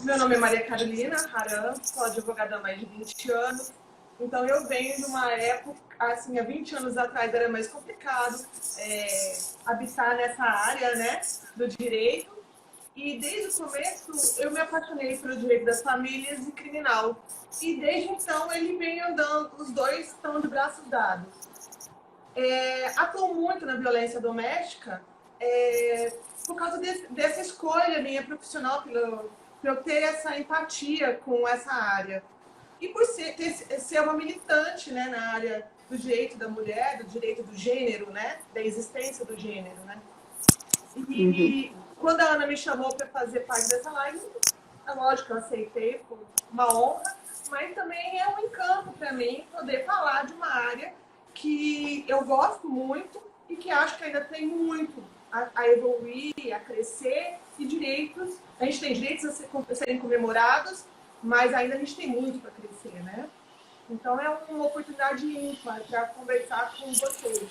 Meu nome é Maria Carolina Haran, sou advogada há mais de 20 anos. Então, eu venho de uma época, assim, há 20 anos atrás era mais complicado habitar nessa área, né, do direito. E desde o começo, eu me apaixonei pelo direito das famílias e criminal. E desde então, ele vem andando, os dois estão de braços dados. Atuo muito na violência doméstica por causa dessa escolha minha profissional, por eu ter essa empatia com essa área. E por ser uma militante, né, na área do direito da mulher, do direito do gênero, né, da existência do gênero, né. E quando a Ana me chamou para fazer parte dessa live, é lógico que eu aceitei, foi uma honra, mas também é um encanto para mim poder falar de uma área que eu gosto muito e que acho que ainda tem muito a evoluir, a crescer, e direitos, a gente tem direitos a serem comemorados, mas ainda a gente tem muito para crescer, né? Então é uma oportunidade ímpar para conversar com vocês.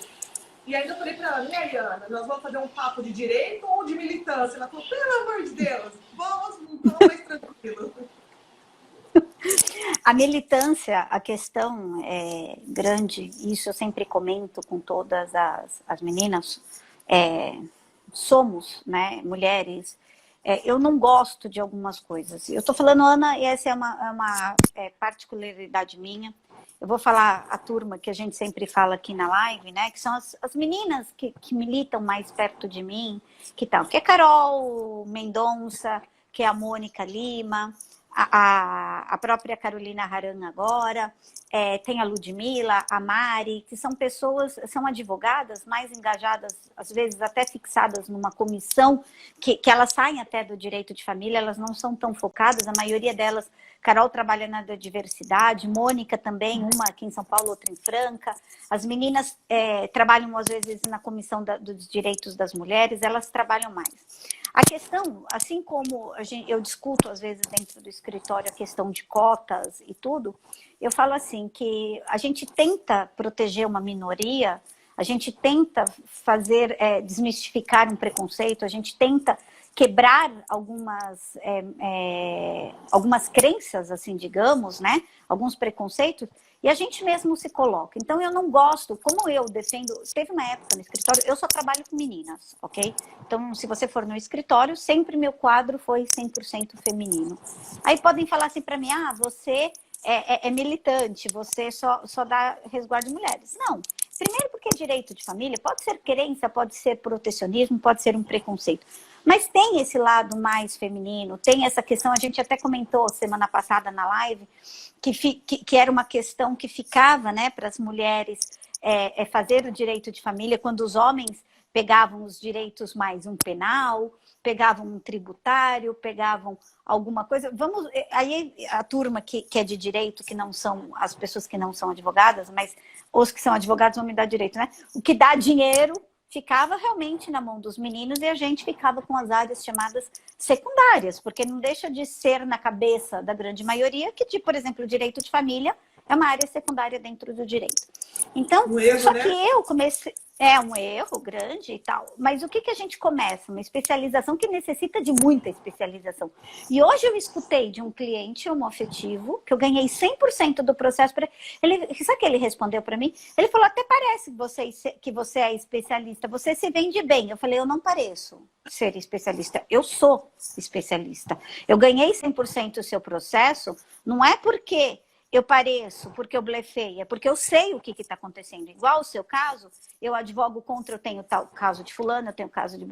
E ainda eu falei para ela, e aí, Ana, nós vamos fazer um papo de direito ou de militância? Ela falou, pelo amor de Deus, vamos então mais tranquilo. A militância, a questão é grande, isso eu sempre comento com todas as meninas, somos, né, mulheres, eu não gosto de algumas coisas. Eu estou falando, Ana, e essa é uma particularidade minha. Eu vou falar a turma que a gente sempre fala aqui na live, né? Que são as meninas que militam mais perto de mim, que é a Carol Mendonça, que é a Mônica Lima, a própria Carolina Haran agora, tem a Ludmila, a Mari, que são pessoas, são advogadas mais engajadas, às vezes até fixadas numa comissão, que elas saem até do direito de família, elas não são tão focadas, a maioria delas, Carol trabalha na diversidade, Mônica também, uma aqui em São Paulo, outra em Franca. As meninas trabalham, às vezes, na comissão dos direitos das mulheres, elas trabalham mais. A questão, assim como eu discuto, às vezes, dentro do escritório, a questão de cotas e tudo, eu falo assim, que a gente tenta proteger uma minoria, a gente tenta desmistificar um preconceito, a gente tenta quebrar algumas crenças, assim, digamos, né? Alguns preconceitos, e a gente mesmo se coloca. Então, eu não gosto, como eu defendo... Teve uma época no escritório, eu só trabalho com meninas, ok? Então, se você for no escritório, sempre meu quadro foi 100% feminino. Aí podem falar assim para mim, você é militante, você só dá resguardo de mulheres. Não. Primeiro porque direito de família pode ser querência, pode ser protecionismo, pode ser um preconceito. Mas tem esse lado mais feminino, tem essa questão, a gente até comentou semana passada na live, que era uma questão que ficava, né, para as mulheres fazer o direito de família, quando os homens pegavam os direitos mais um penal, pegavam um tributário, pegavam alguma coisa. Aí a turma que é de direito, que não são as pessoas que não são advogadas, mas os que são advogados vão me dar direito, né? O que dá dinheiro ficava realmente na mão dos meninos e a gente ficava com as áreas chamadas secundárias, porque não deixa de ser na cabeça da grande maioria que, por exemplo, o direito de família é uma área secundária dentro do direito. Então, só que eu comecei... É um erro grande e tal, mas o que a gente começa? Uma especialização que necessita de muita especialização. E hoje eu escutei de um cliente homoafetivo, que eu ganhei 100% do processo. Sabe o que ele respondeu para mim? Ele falou, até parece que você é especialista, você se vende bem. Eu falei, eu não pareço ser especialista, eu sou especialista. Eu ganhei 100% do seu processo, não é porque... eu pareço, porque eu blefei, é porque eu sei o que está acontecendo. Igual o seu caso, eu advogo contra, eu tenho tal caso de fulano, eu tenho caso de...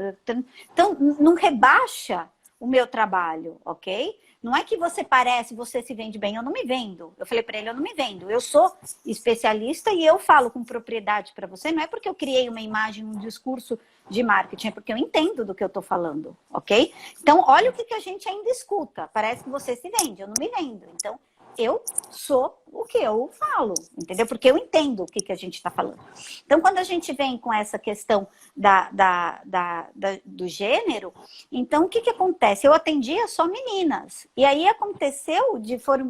Então, não rebaixa o meu trabalho, ok? Não é que você parece, você se vende bem, eu não me vendo. Eu falei para ele, eu não me vendo. Eu sou especialista e eu falo com propriedade para você, não é porque eu criei uma imagem, um discurso de marketing, é porque eu entendo do que eu estou falando, ok? Então, olha o que a gente ainda escuta. Parece que você se vende, eu não me vendo. Então, eu sou o que eu falo, entendeu? Porque eu entendo o que a gente está falando. Então, quando a gente vem com essa questão do gênero, então o que acontece? Eu atendia só meninas. E aí aconteceu,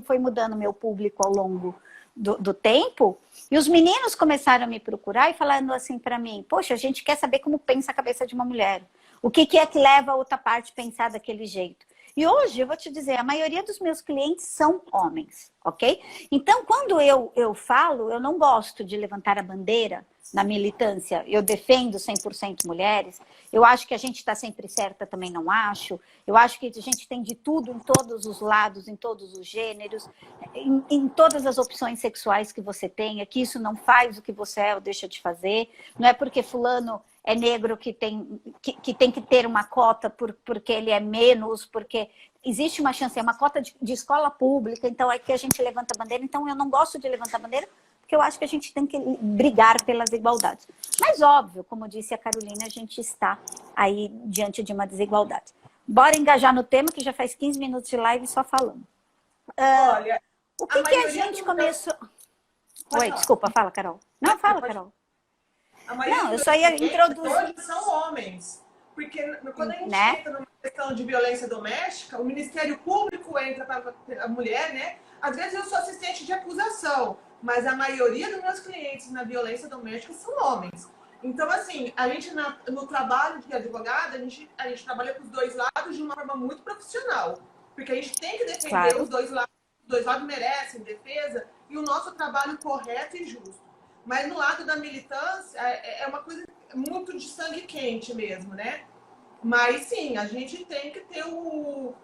foi mudando meu público ao longo do tempo, e os meninos começaram a me procurar e falando assim para mim, poxa, a gente quer saber como pensa a cabeça de uma mulher. O que é que leva a outra parte a pensar daquele jeito? E hoje, eu vou te dizer, a maioria dos meus clientes são homens, ok? Então, quando eu falo, eu não gosto de levantar a bandeira na militância, eu defendo 100% mulheres, eu acho que a gente está sempre certa, também não acho, eu acho que a gente tem de tudo em todos os lados, em todos os gêneros, em todas as opções sexuais que você tenha, que isso não faz o que você é ou deixa de fazer, não é porque fulano é negro que tem que ter uma cota porque ele é menos, porque existe uma chance, é uma cota de escola pública, então é que a gente levanta a bandeira, então eu não gosto de levantar a bandeira, porque eu acho que a gente tem que brigar pelas igualdades. Mas, óbvio, como disse a Carolina, a gente está aí diante de uma desigualdade. Bora engajar no tema, que já faz 15 minutos de live só falando. Olha, o que a gente começou... Oi, desculpa, fala, Carol. Não, fala, Carol. Não, eu só ia introduzir... Hoje são homens. Porque quando a gente entra numa questão de violência doméstica, o Ministério Público entra para a mulher, né? Às vezes eu sou assistente de acusação, mas a maioria dos meus clientes na violência doméstica são homens. Então, assim, a gente no trabalho de advogada, a gente trabalha com os dois lados de uma forma muito profissional. Porque a gente tem que defender os dois lados. Os dois lados merecem defesa e o nosso trabalho correto e justo. Mas no lado da militância, é uma coisa muito de sangue quente mesmo, né? Mas sim, a gente tem que ter o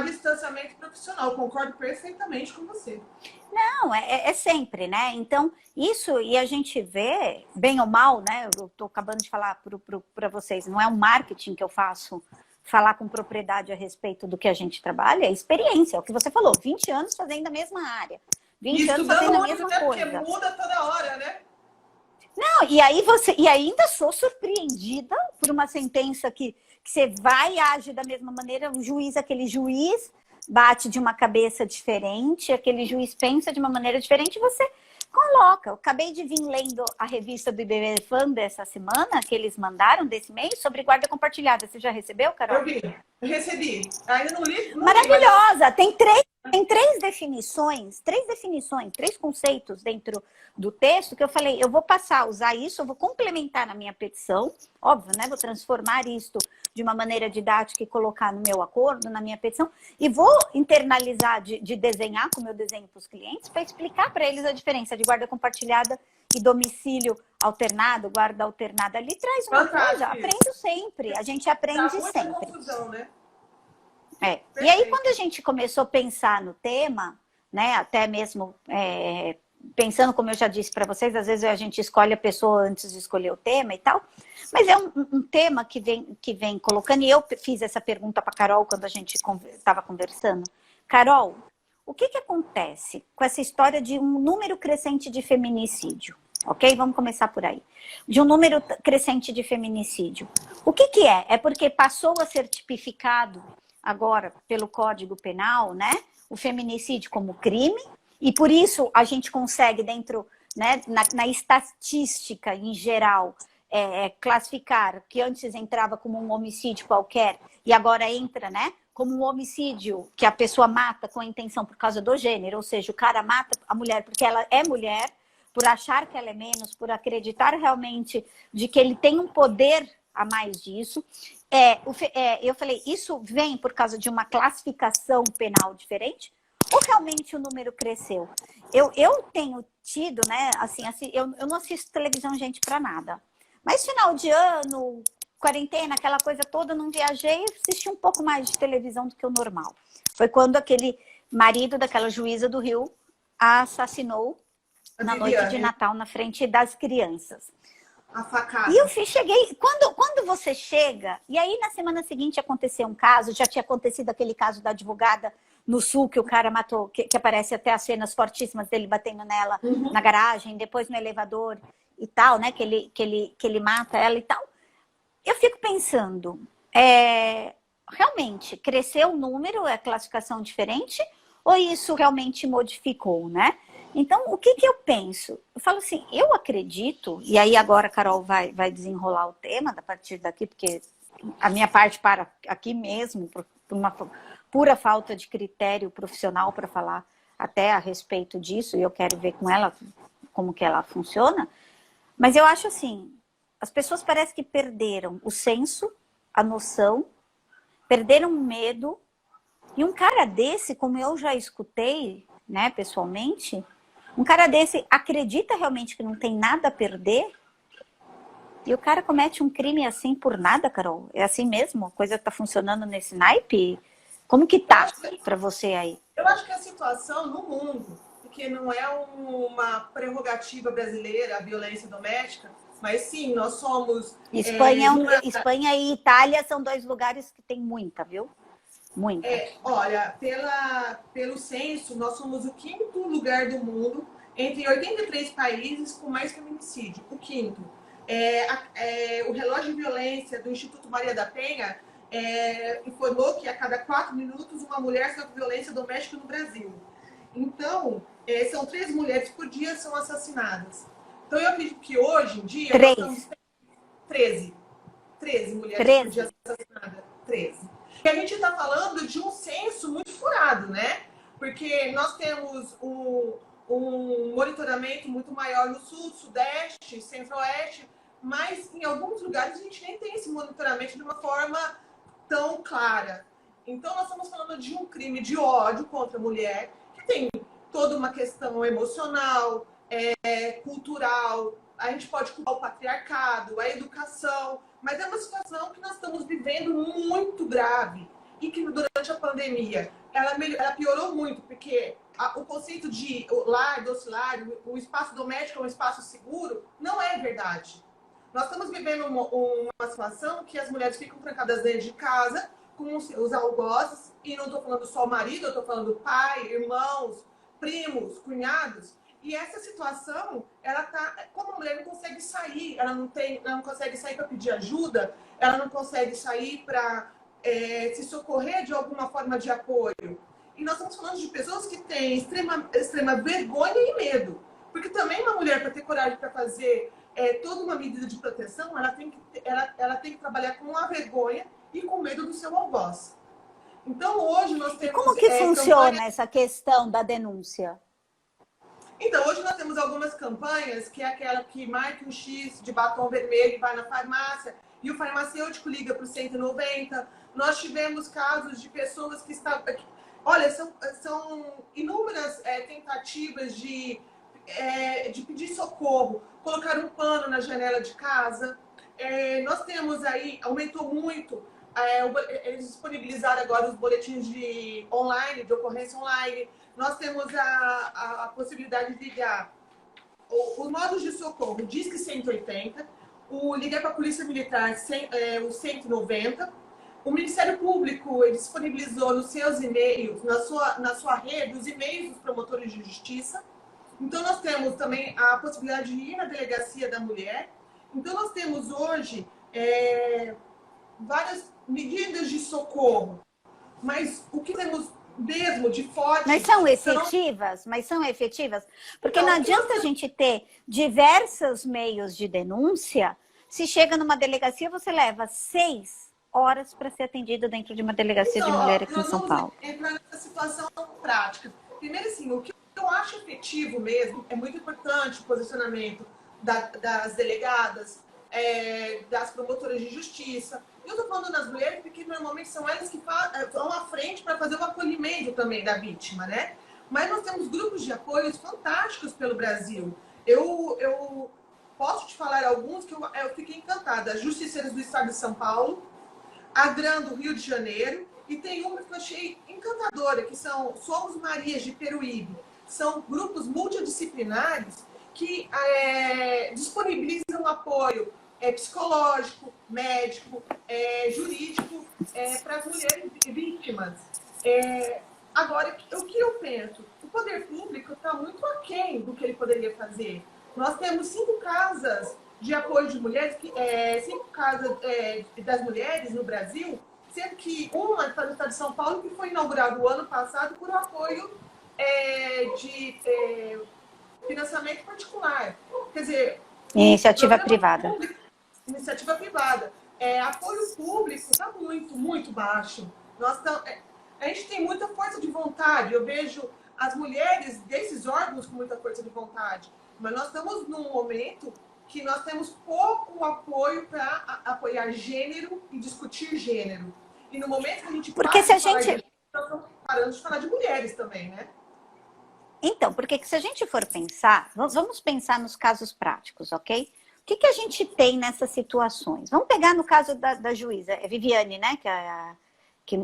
distanciamento profissional. Concordo perfeitamente com você. Não, é sempre, né? Então, isso, e a gente vê, bem ou mal, né? Eu estou acabando de falar para vocês, não é um marketing que eu faço, falar com propriedade a respeito do que a gente trabalha, é experiência, é o que você falou, 20 anos fazendo a mesma área, 20 anos fazendo a mesma coisa. Porque muda toda hora, né? Não, e ainda sou surpreendida por uma sentença que você vai e age da mesma maneira, aquele juiz bate de uma cabeça diferente, aquele juiz pensa de uma maneira diferente, você coloca. Eu acabei de vir lendo a revista do IBFAM dessa semana, que eles mandaram desse mês, sobre guarda compartilhada. Você já recebeu, Carol? Eu recebi. Ainda não li. Maravilhosa! Tem três definições, três conceitos dentro do texto que eu falei, eu vou passar a usar isso, eu vou complementar na minha petição, óbvio, né? Vou transformar isto de uma maneira didática e colocar no meu acordo, na minha petição, e vou internalizar de desenhar como eu desenho para os clientes, para explicar para eles a diferença de guarda compartilhada e domicílio alternado, guarda alternada. Ali traz uma coisa, aprendo sempre, a gente aprende sempre. Confusão, né? E aí, quando a gente começou a pensar no tema, né, até mesmo pensando, como eu já disse para vocês, às vezes a gente escolhe a pessoa antes de escolher o tema e tal, mas é um tema que vem colocando, e eu fiz essa pergunta para a Carol quando a gente estava conversando. Carol, o que acontece com essa história de um número crescente de feminicídio? Ok? Vamos começar por aí. De um número crescente de feminicídio. O que é? É porque passou a ser tipificado agora pelo Código Penal, né, o feminicídio como crime, e por isso a gente consegue dentro, né, na estatística em geral, classificar que antes entrava como um homicídio qualquer e agora entra, né, como um homicídio que a pessoa mata com a intenção por causa do gênero, ou seja, o cara mata a mulher porque ela é mulher, por achar que ela é menos, por acreditar realmente de que ele tem um poder a mais disso. Eu falei, isso vem por causa de uma classificação penal diferente? Ou realmente o número cresceu? Eu tenho tido, né, assim eu não assisto televisão, gente, para nada. Mas final de ano, quarentena, aquela coisa toda, não viajei, assisti um pouco mais de televisão do que o normal. Foi quando aquele marido daquela juíza do Rio a assassinou na noite de Natal na frente das crianças. A facada. E eu cheguei, quando você chega, e aí na semana seguinte aconteceu um caso, já tinha acontecido aquele caso da advogada no Sul, que o cara matou, que aparece até as cenas fortíssimas dele batendo nela na garagem, depois no elevador e tal, né, que ele mata ela e tal. Eu fico pensando, realmente, cresceu o número, é classificação diferente, ou isso realmente modificou, né? Então, o que eu penso? Eu falo assim, eu acredito, e aí agora a Carol vai desenrolar o tema a partir daqui, porque a minha parte para aqui mesmo, por uma pura falta de critério profissional para falar até a respeito disso, e eu quero ver com ela como que ela funciona, mas eu acho assim, as pessoas parecem que perderam o senso, a noção, perderam o medo E um cara desse, como eu já escutei, né, pessoalmente, um cara desse acredita realmente que não tem nada a perder? E o cara comete um crime assim por nada, Carol? É assim mesmo? A coisa tá funcionando nesse naipe? Como que Eu tá acho que, para você aí? eu acho que a situação no mundo, porque não é uma prerrogativa brasileira a violência doméstica, mas sim, nós somos numa. Espanha e Itália são dois lugares que tem muita, viu? Muita. Olha, pelo censo, nós somos o quinto lugar do mundo entre 83 países com mais feminicídio. O quinto. O relógio de violência do Instituto Maria da Penha informou que a cada 4 minutos uma mulher sofre violência doméstica no Brasil. Então, são 3 mulheres por dia que são assassinadas. Então, eu acredito que hoje em dia nós estamos 3. 13. 13 mulheres por dia 13. assassinadas. 13. E a gente está falando de um censo muito furado, né? Porque nós temos um monitoramento muito maior no sul, sudeste, centro-oeste, mas em alguns lugares a gente nem tem esse monitoramento de uma forma tão clara. Então, nós estamos falando de um crime de ódio contra a mulher, que tem toda uma questão emocional, cultural, a gente pode culpar o patriarcado, a educação, mas é uma situação que nós estamos vivendo muito grave e que durante a pandemia ela piorou muito, porque o conceito de lar, docilário, o espaço doméstico é um espaço seguro, não é verdade. Nós estamos vivendo uma situação que as mulheres ficam trancadas dentro de casa com os algozes, e não estou falando só o marido, eu estou falando pai, irmãos, primos, cunhados. E essa situação, ela tá, como a mulher não consegue sair, ela não consegue sair para pedir ajuda, ela não consegue sair para se socorrer de alguma forma de apoio. E nós estamos falando de pessoas que têm extrema vergonha e medo. Porque também uma mulher, para ter coragem para fazer toda uma medida de proteção, ela tem que trabalhar com a vergonha e com medo do seu algoz. Então, hoje nós E temos... como que funciona campanhas... essa questão da denúncia? Então, hoje nós temos algumas campanhas, que é aquela que marca um X de batom vermelho e vai na farmácia, e o farmacêutico liga para o 190. Nós tivemos casos de pessoas que estavam... Olha, são inúmeras tentativas de pedir socorro, colocar um pano na janela de casa. Nós temos aí, aumentou muito, eles disponibilizaram agora os boletins de ocorrência online. Nós temos a possibilidade de ligar os modos de socorro, o Disque 180, o ligar para a Polícia Militar, o 190. O Ministério Público ele disponibilizou nos seus e-mails, na sua rede, os e-mails dos promotores de justiça. Então, nós temos também a possibilidade de ir na delegacia da mulher. Então, nós temos hoje várias medidas de socorro, mas o que temos mesmo de forte... Mas são efetivas? Porque não adianta a gente ter diversos meios de denúncia, se chega numa delegacia, você leva 6 horas para ser atendido dentro de uma delegacia de mulher aqui em São Paulo. Nós vamos entrar nessa situação prática. Primeiro, assim, o que eu acho efetivo mesmo, é muito importante o posicionamento das delegadas, das promotoras de justiça. Eu estou falando das mulheres porque normalmente são elas que vão à frente para fazer o acolhimento também da vítima, né? Mas nós temos grupos de apoios fantásticos pelo Brasil. Eu posso te falar alguns que eu fiquei encantada. As Justiceiras do Estado de São Paulo, a GRAN do Rio de Janeiro, e tem uma que eu achei encantadora, que são Somos Marias de Peruíbe. São grupos multidisciplinares que disponibilizam apoio psicológico, médico, jurídico para as mulheres vítimas. Agora, o que eu penso? O poder público está muito aquém do que ele poderia fazer. Nós temos 5 casas de apoio de mulheres, 5 casas das mulheres no Brasil, sendo que uma está no estado de São Paulo, que foi inaugurada o ano passado por apoio de financiamento particular. Quer dizer... Iniciativa privada. Iniciativa privada. Apoio público está muito, muito baixo. A gente tem muita força de vontade. Eu vejo as mulheres desses órgãos com muita força de vontade. Mas nós estamos num momento que nós temos pouco apoio para apoiar gênero e discutir gênero. E no momento que a gente... Porque se a gente... parando de falar de mulheres também, né? Então, porque se a gente for pensar, vamos pensar nos casos práticos, ok? O que a gente tem nessas situações? Vamos pegar no caso da juíza, é Viviane, né? Que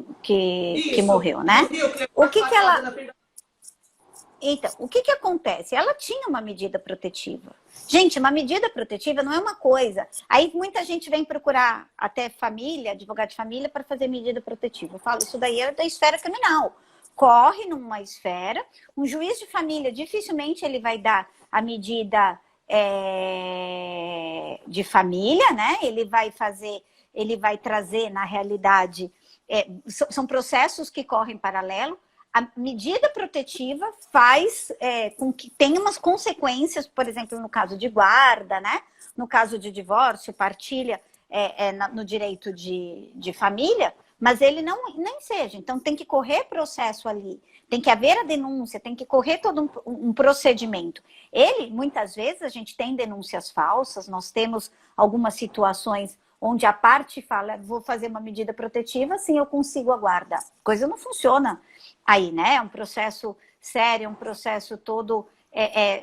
Isso, morreu, né? do Rio, que levou O uma que facada ela. na frente. Então, o que acontece? Ela tinha uma medida protetiva. Gente, uma medida protetiva não é uma coisa. Aí muita gente vem procurar até família, advogado de família, para fazer medida protetiva. Eu falo, isso daí é da esfera criminal. Corre numa esfera, um juiz de família dificilmente ele vai dar a medida de família, né? Ele vai trazer, na realidade, são processos que correm paralelo. A medida protetiva faz com que tenha umas consequências, por exemplo, no caso de guarda, né? No caso de divórcio, partilha no direito de família, mas ele não nem seja. Então, tem que correr processo ali, tem que haver a denúncia, tem que correr todo um procedimento. Muitas vezes, a gente tem denúncias falsas, nós temos algumas situações onde a parte fala, vou fazer uma medida protetiva, sim, eu consigo a guarda. Coisa não funciona aí, né? É um processo sério, um processo todo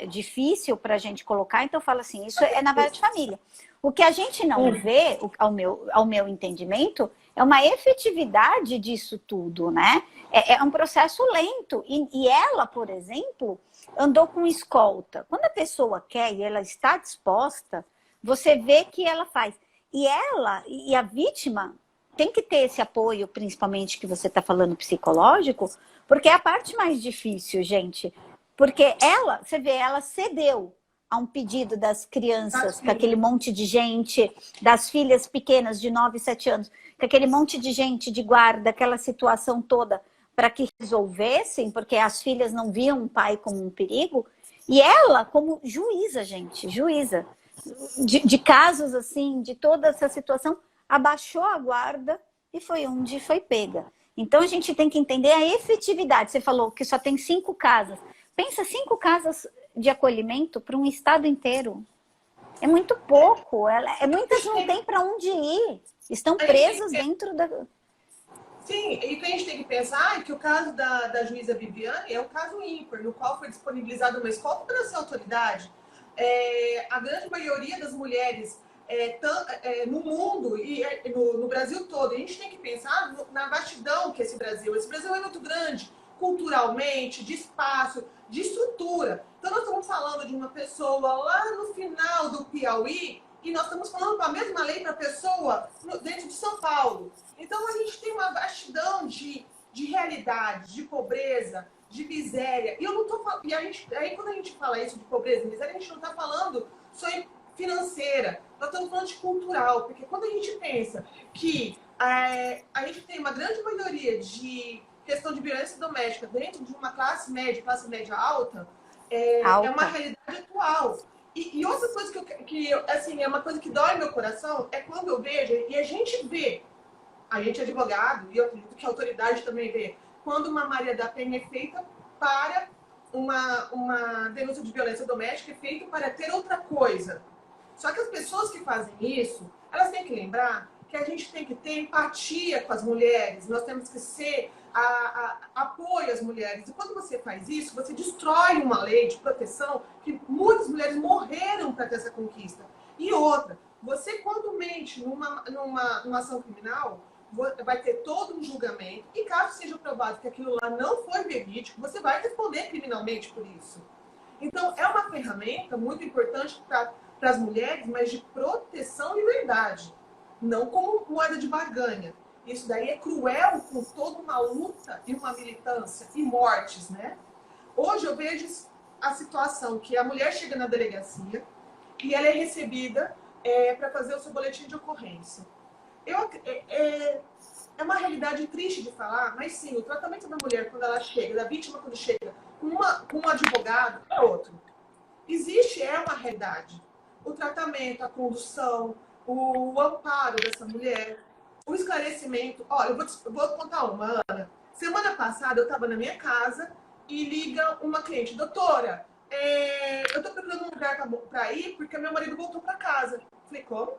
difícil para a gente colocar, então eu falo assim, isso é na vara de família. O que a gente não vê, ao meu entendimento, é uma efetividade disso tudo, né? É um processo lento. E ela, por exemplo, andou com escolta. Quando a pessoa quer e ela está disposta, você vê que ela faz. E a vítima tem que ter esse apoio, principalmente que você está falando psicológico, porque é a parte mais difícil, gente. Porque você vê, ela cedeu a um pedido das crianças, com aquele monte de gente, das filhas pequenas de 9, 7 anos, com aquele monte de gente de guarda, aquela situação toda, para que resolvessem, porque as filhas não viam o pai como um perigo. E ela, como juíza, gente, juíza, de casos assim, de toda essa situação, abaixou a guarda e foi onde foi pega. Então, a gente tem que entender a efetividade. Você falou que só tem 5 casas. Pensa 5 casas de acolhimento para um estado inteiro. É muito pouco. Muitas não têm para onde ir. Estão presas dentro da... Sim, e o que a gente tem que pensar é que o caso da juíza Viviane é um caso ímpar, no qual foi disponibilizada uma escola para ser autoridade. A grande maioria das mulheres no mundo e no Brasil todo, a gente tem que pensar na vastidão que é esse Brasil. Esse Brasil é muito grande, culturalmente, de espaço, de estrutura. Então, nós estamos falando de uma pessoa lá no final do Piauí e nós estamos falando a mesma lei para a pessoa dentro de São Paulo. Então, a gente tem uma vastidão de realidade, de pobreza, de miséria. E eu não tô falando. Aí, quando a gente fala isso de pobreza e miséria, a gente não está falando só em financeira. Nós estamos falando de cultural. Porque quando a gente pensa que a gente tem uma grande maioria de questão de violência doméstica dentro de uma classe média alta, é uma realidade atual. E outra coisa que assim, é uma coisa que dói meu coração é quando eu vejo, e a gente vê, a gente é advogado, e eu acredito que a autoridade também vê, quando uma Maria da Penha é feita para uma denúncia de violência doméstica, é feita para ter outra coisa. Só que as pessoas que fazem isso, elas têm que lembrar que a gente tem que ter empatia com as mulheres, nós temos que ser apoio às mulheres. E quando você faz isso, você destrói uma lei de proteção que muitas mulheres morreram para ter essa conquista. E outra, você quando mente numa ação criminal, vai ter todo um julgamento, e caso seja provado que aquilo lá não foi verídico, você vai responder criminalmente por isso. Então, é uma ferramenta muito importante para as mulheres, mas de proteção e verdade, não como moeda de barganha. Isso daí é cruel com toda uma luta e uma militância e mortes, né? Hoje eu vejo a situação que a mulher chega na delegacia e ela é recebida para fazer o seu boletim de ocorrência. É uma realidade triste de falar, mas sim, o tratamento da mulher quando ela chega, da vítima quando chega com um advogado, é outro. Existe, uma realidade. O tratamento, a condução, o amparo dessa mulher, o esclarecimento. Olha, eu vou contar uma, Ana. Semana passada eu estava na minha casa e liga uma cliente, doutora, eu estou procurando um lugar para ir porque meu marido voltou para casa. Falei, como?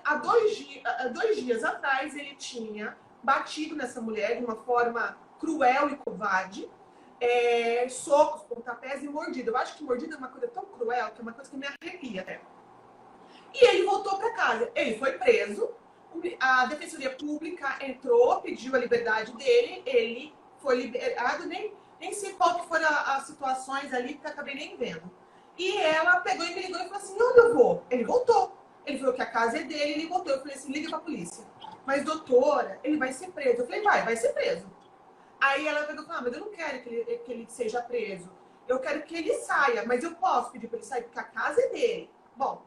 Há 2 dias atrás ele tinha batido nessa mulher de uma forma cruel e covarde, socos, pontapés e mordida. Eu acho que mordida é uma coisa tão cruel, que é uma coisa que me arrepia até. E ele voltou para casa. Ele foi preso, a Defensoria Pública entrou, pediu a liberdade dele, ele foi liberado, nem sei qual que foram as situações ali, porque acabei nem vendo. E ela pegou e me ligou e falou assim, onde eu vou? Ele voltou. Ele falou que a casa é dele, ele voltou. Eu falei assim, liga pra polícia. Mas, doutora, ele vai ser preso. Eu falei, vai ser preso. Aí ela pegou e falou, mas eu não quero que ele seja preso. Eu quero que ele saia, mas eu posso pedir para ele sair, porque a casa é dele. Bom,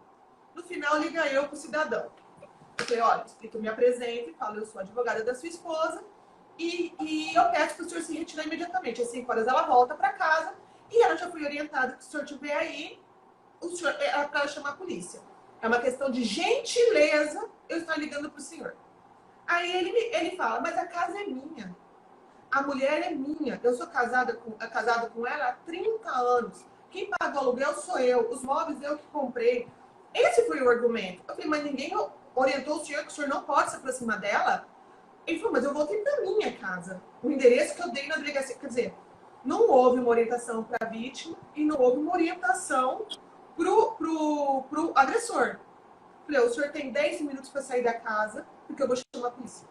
no final liga eu pro cidadão. Eu falei, olha, eu me apresento e falo, eu sou advogada da sua esposa e eu peço para o senhor se retirar imediatamente. Às 5 horas ela volta para casa e ela já foi orientada que se o senhor estiver aí, o senhor, é para chamar a polícia. É uma questão de gentileza eu estar ligando para o senhor. Aí ele fala, mas a casa é minha. A mulher é minha. Eu sou casado com ela há 30 anos. Quem paga o aluguel sou eu. Os móveis eu que comprei. Esse foi o argumento. Eu falei, mas ninguém orientou o senhor que o senhor não pode se aproximar dela? Ele falou, mas eu voltei para minha casa. O endereço que eu dei na delegacia. Quer dizer, não houve uma orientação para a vítima e não houve uma orientação pro agressor. Eu falei, o senhor tem 10 minutos para sair da casa, porque eu vou chamar a polícia.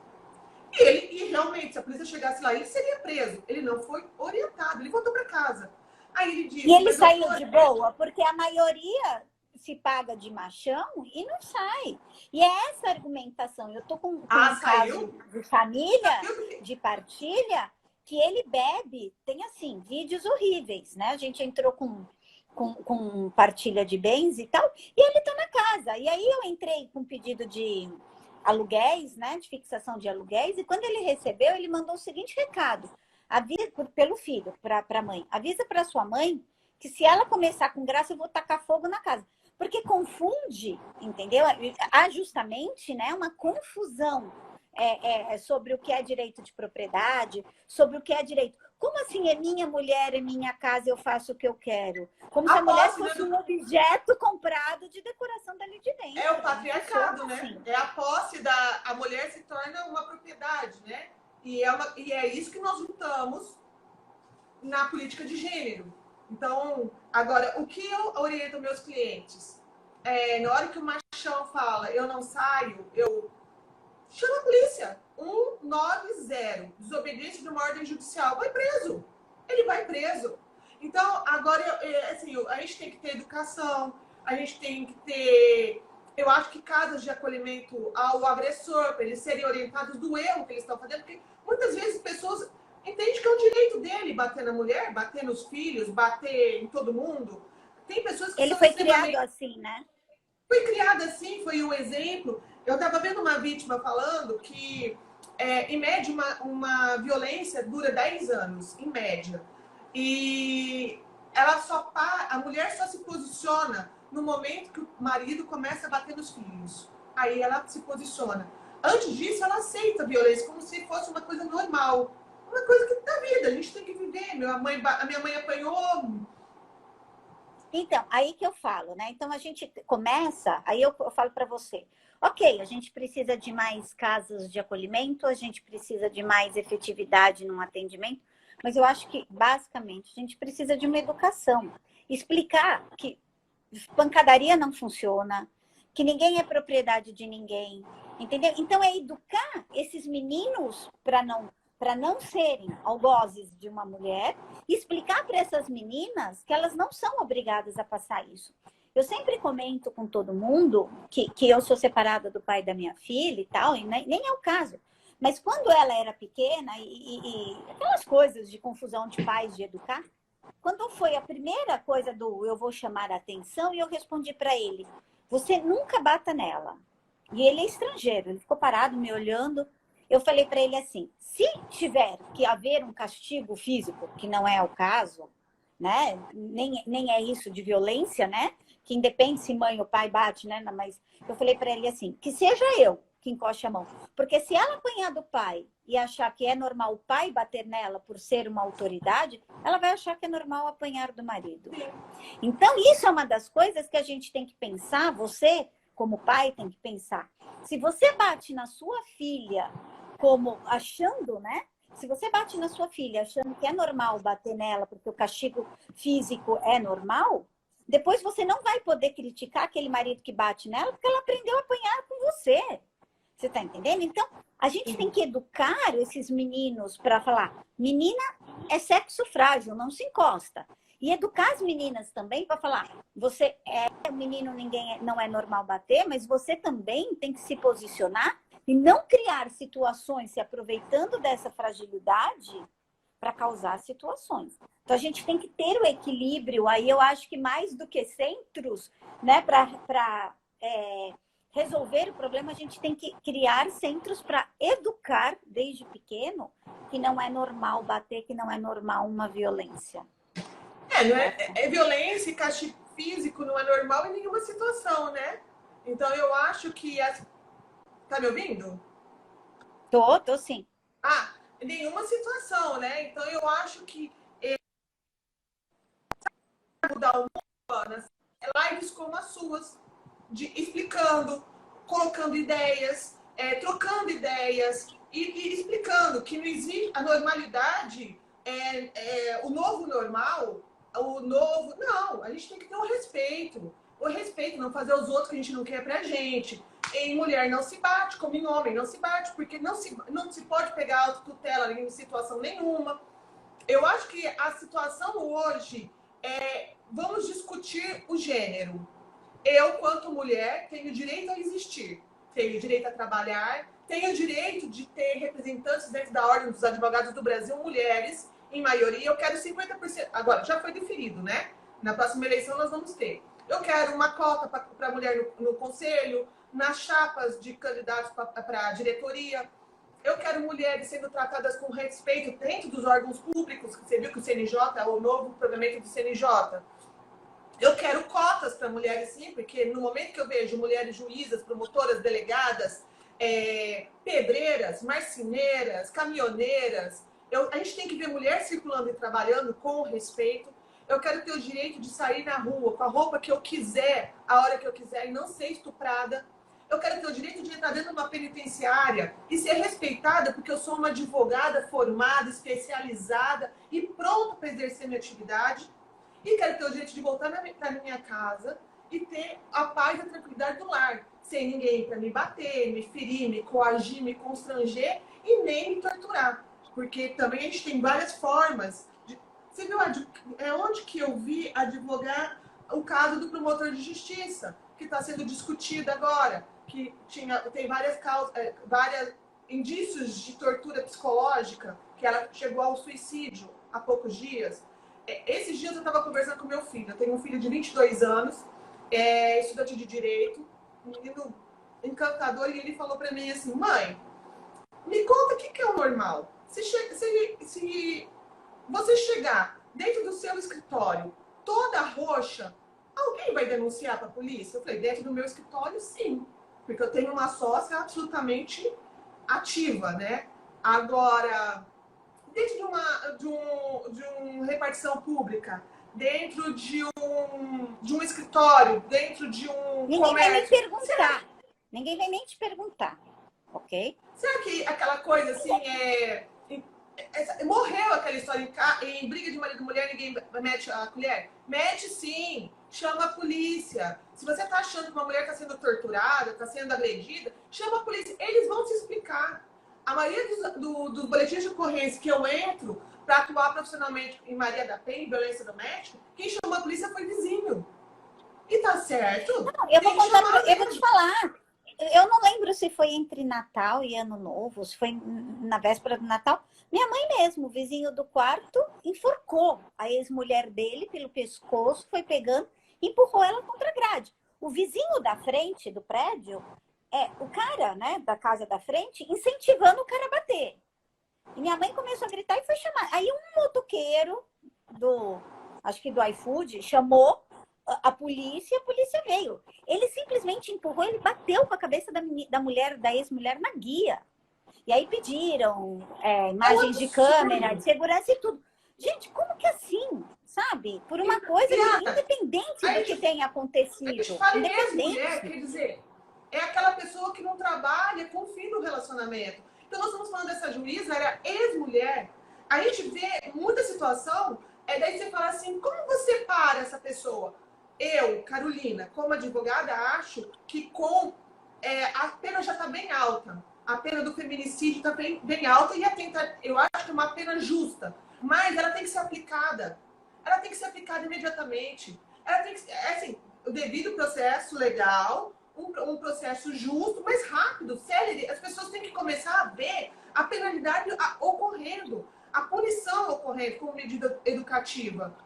E realmente, se a polícia chegasse lá, ele seria preso. Ele não foi orientado, ele voltou para casa. Aí ele disse... E ele saiu de boa, porque a maioria se paga de machão e não sai. E é essa argumentação. Eu tô com um caso de família, de partilha, que ele bebe, tem assim, vídeos horríveis, né? A gente entrou com partilha de bens e tal, e ele tá na casa. E aí eu entrei com pedido de aluguéis, né? De fixação de aluguéis, e quando ele recebeu, ele mandou o seguinte recado, pelo filho, para a mãe. Avisa para sua mãe que se ela começar com graça, eu vou tacar fogo na casa. Porque confunde, entendeu? Há justamente, né, uma confusão sobre o que é direito de propriedade, sobre o que é direito. Como assim é minha mulher, é minha casa, eu faço o que eu quero? Como se a mulher fosse um objeto comprado de decoração dali de dentro. É o patriarcado, né? Assim. É a posse a mulher se torna uma propriedade, né? E é isso que nós lutamos na política de gênero. Então, agora, o que eu oriento meus clientes? Na hora que o machão fala, eu não saio, eu chamo a polícia. 190. Desobediência de uma ordem judicial. Vai preso. Ele vai preso. Então, agora, assim, a gente tem que ter educação, a gente tem que ter, eu acho que casas de acolhimento ao agressor, para eles serem orientados do erro que eles estão fazendo, porque muitas vezes pessoas entendem que é um direito dele bater na mulher, bater nos filhos, bater em todo mundo. Tem pessoas que ele foi criado assim, né? Foi criado assim, foi um exemplo. Eu estava vendo uma vítima falando que, em média, uma violência dura 10 anos, em média. E a mulher só se posiciona no momento que o marido começa a bater nos filhos. Aí ela se posiciona. Antes disso, ela aceita a violência como se fosse uma coisa normal. Uma coisa que da vida, a gente tem que viver. A minha mãe apanhou. Então, aí que eu falo, né? Então, a gente começa, aí eu falo para você, ok, a gente precisa de mais casas de acolhimento, a gente precisa de mais efetividade no atendimento, mas eu acho que, basicamente, a gente precisa de uma educação. Explicar que pancadaria não funciona, que ninguém é propriedade de ninguém, entendeu? Então, é educar esses meninos para não serem algozes de uma mulher, e explicar para essas meninas que elas não são obrigadas a passar isso. Eu sempre comento com todo mundo que eu sou separada do pai da minha filha e tal, e nem é o caso. Mas quando ela era pequena, e aquelas coisas de confusão de pais de educar, quando foi a primeira coisa do eu vou chamar a atenção, e eu respondi para ele, você nunca bata nela. E ele é estrangeiro, ele ficou parado me olhando. Eu falei para ele assim, se tiver que haver um castigo físico, que não é o caso, né? Nem é isso de violência, né? Que independe se mãe ou pai bate, né? Mas eu falei para ele assim, que seja eu que encoste a mão. Porque se ela apanhar do pai e achar que é normal o pai bater nela por ser uma autoridade, ela vai achar que é normal apanhar do marido. Então, isso é uma das coisas que a gente tem que pensar, você, como pai, tem que pensar. Se você bate na sua filha como achando, né? Se você bate na sua filha achando que é normal bater nela porque o castigo físico é normal, depois você não vai poder criticar aquele marido que bate nela porque ela aprendeu a apanhar com você. Você está entendendo? Então, a gente tem que educar esses meninos para falar, menina é sexo frágil, não se encosta. E educar as meninas também para falar, você é um menino, não é normal bater, mas você também tem que se posicionar e não criar situações se aproveitando dessa fragilidade para causar situações. Então, a gente tem que ter o equilíbrio. Aí eu acho que mais do que centros, né, para resolver o problema, a gente tem que criar centros para educar desde pequeno que não é normal bater, que não é normal uma violência. Não é violência e castigo físico não é normal em nenhuma situação, né? Então eu acho que... Tá me ouvindo? Tô sim. Em nenhuma situação, né? Então eu acho que mudar o mundo, lives como as suas, explicando, colocando ideias, trocando ideias e explicando que não existe a normalidade, o novo normal, o novo... Não, a gente tem que ter o respeito, não fazer os outros que a gente não quer pra gente. Em mulher não se bate, como em homem não se bate, porque não se pode pegar autotutela em situação nenhuma. Eu acho que a situação hoje vamos discutir o gênero. Eu, quanto mulher, tenho direito a existir, tenho direito a trabalhar, tenho direito de ter representantes dentro da Ordem dos Advogados do Brasil, mulheres, em maioria. Eu quero 50%. Agora, já foi definido, né? Na próxima eleição nós vamos ter. Eu quero uma cota para mulher no conselho, nas chapas de candidatos para a diretoria. Eu quero mulheres sendo tratadas com respeito dentro dos órgãos públicos, que você viu que o CNJ, o novo provimento do CNJ. Eu quero cotas para mulheres, sim, porque no momento que eu vejo mulheres juízas, promotoras, delegadas, pedreiras, marceneiras, caminhoneiras, a gente tem que ver mulher circulando e trabalhando com respeito. Eu quero ter o direito de sair na rua com a roupa que eu quiser, a hora que eu quiser, e não ser estuprada. Eu quero ter o direito de entrar dentro de uma penitenciária e ser respeitada porque eu sou uma advogada formada, especializada e pronta para exercer minha atividade. E quero ter o direito de voltar para minha casa e ter a paz e a tranquilidade do lar, sem ninguém para me bater, me ferir, me coagir, me constranger e nem me torturar. Porque também a gente tem várias formas. Você viu onde que eu vi advogar o caso do promotor de justiça, que está sendo discutido agora, que tem vários indícios de tortura psicológica, que ela chegou ao suicídio há poucos dias. Esses dias eu estava conversando com meu filho. Eu tenho um filho de 22 anos, estudante de direito, um menino encantador, e ele falou para mim assim: mãe, me conta o que é o normal. Se você chegar dentro do seu escritório toda roxa, alguém vai denunciar para a polícia? Eu falei: dentro do meu escritório, sim, porque eu tenho uma sócia absolutamente ativa, né? Agora, dentro de uma repartição pública, dentro de um escritório, dentro de um Ninguém comércio... vai nem perguntar. Ninguém vai nem te perguntar, ok? Será que aquela coisa assim morreu aquela história em briga de marido e mulher, ninguém mete a colher? Mete sim, chama a polícia. Se você está achando que uma mulher está sendo torturada, está sendo agredida, chama a polícia. Eles vão se explicar. A maioria dos boletins de ocorrência que eu entro para atuar profissionalmente em Maria da Penha, violência doméstica, quem chamou a polícia foi vizinho. E tá certo. Não, eu vou te falar. Eu não lembro se foi entre Natal e Ano Novo, se foi na véspera do Natal. Minha mãe mesmo, o vizinho do quarto, enforcou a ex-mulher dele pelo pescoço, foi pegando, empurrou ela contra a grade. O vizinho da frente do prédio, o cara, né, da casa da frente, incentivando o cara a bater. E minha mãe começou a gritar e foi chamar. Aí um motoqueiro acho que do iFood, chamou a polícia veio. Ele simplesmente empurrou, ele bateu com a cabeça da mulher, da ex-mulher na guia. E aí pediram imagens de câmera, de segurança e tudo. Gente, como que assim? Sabe? Por uma coisa que, independente do que tenha acontecido. A gente fala mesmo, mulher, quer dizer, é aquela pessoa que não trabalha com o fim do relacionamento. Então, nós estamos falando dessa juíza, era ex-mulher. A gente vê muita situação, daí você fala assim, como você para essa pessoa? Eu, Carolina, como advogada, acho que a pena já está bem alta. A pena do feminicídio está bem alta e eu acho que é uma pena justa. Mas ela tem que ser aplicada. Ela tem que ser aplicada imediatamente. Ela tem que ser, assim, o devido processo legal, um processo justo, mas rápido, célere. As pessoas têm que começar a ver a penalidade ocorrendo, a punição ocorrendo como medida educativa.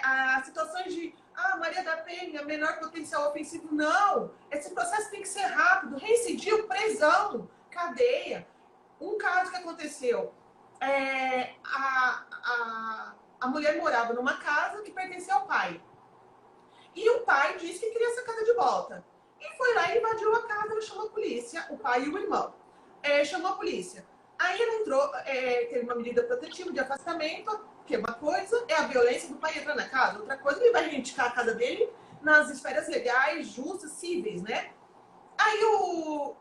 As situações de Maria da Penha, menor potencial ofensivo, não. Esse processo tem que ser rápido. Reincidiu, prisão, cadeia. Um caso que aconteceu, a mulher morava numa casa que pertencia ao pai. E o pai disse que queria essa casa de volta. E foi lá e invadiu a casa, chamou a polícia, o pai e o irmão. Chamou a polícia. Aí ela entrou, teve uma medida protetiva de afastamento, que uma coisa é a violência do pai entrar na casa, outra coisa ele vai reivindicar a casa dele nas esferas legais, justas, cíveis, né? Aí o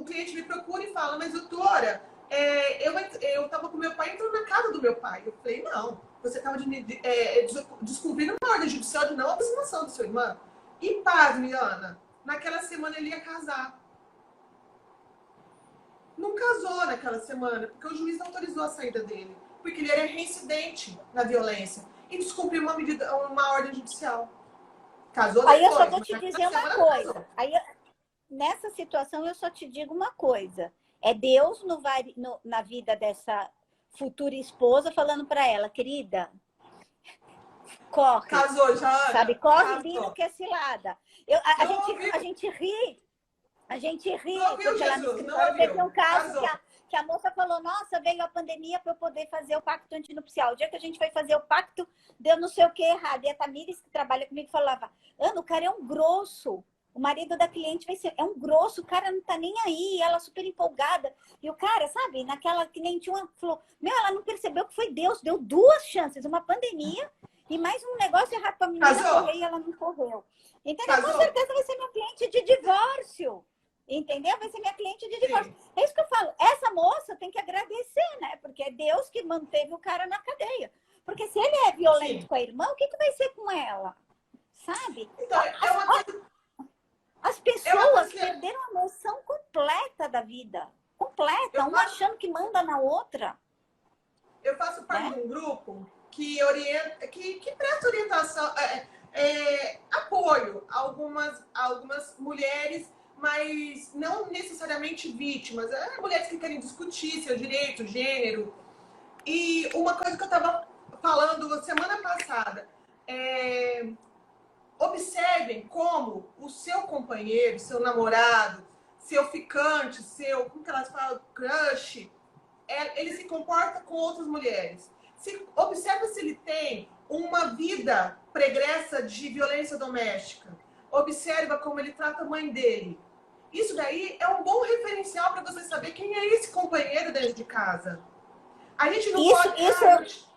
cliente me procura e fala, mas doutora, eu estava com meu pai entrando na casa do meu pai. Eu falei, não, você estava descumprindo uma ordem judicial de não aproximação do seu irmão. E pasme, Ana, naquela semana ele ia casar. Não casou naquela semana, porque o juiz autorizou a saída dele. Porque ele era reincidente na violência. E descumpriu uma ordem judicial. Casou depois. Aí eu só vou te dizer uma coisa. Nessa situação, eu só te digo uma coisa. É Deus na vida dessa futura esposa falando para ela, querida, corre. Casou já, Ana. Sabe, corre lindo que é cilada. A gente ri. Porque lá no escritório teve um caso que a moça falou, nossa, veio a pandemia para eu poder fazer o pacto antinupcial. O dia que a gente foi fazer o pacto, deu não sei o que errado. E a Tamires, que trabalha comigo, falava, Ana, o cara é um grosso. O marido da cliente é um grosso, o cara não tá nem aí, ela super empolgada. E o cara, sabe, naquela que nem tinha uma, falou, ela não percebeu que foi Deus, deu 2 chances, uma pandemia e mais um negócio errado pra menina correr e ela não correu. Entendeu? Com certeza vai ser minha cliente de divórcio. Entendeu? Vai ser minha cliente de divórcio. Sim. É isso que eu falo. Essa moça tem que agradecer, né? Porque é Deus que manteve o cara na cadeia. Porque se ele é violento Sim. com a irmã, o que vai ser com ela? Sabe? Então, as pessoas perderam a noção completa da vida. Completa. Uma achando que manda na outra. Eu faço parte de um grupo que orienta, que presta orientação, apoio a algumas mulheres, mas não necessariamente vítimas. Mulheres que querem discutir seu direito, gênero. E uma coisa que eu estava falando semana passada, observem como o seu companheiro, seu namorado, seu ficante, como que elas falam, crush, ele se comporta com outras mulheres. Observe se ele tem uma vida pregressa de violência doméstica. Observa como ele trata a mãe dele. Isso daí é um bom referencial para você saber quem é esse companheiro dentro de casa. A gente não pode...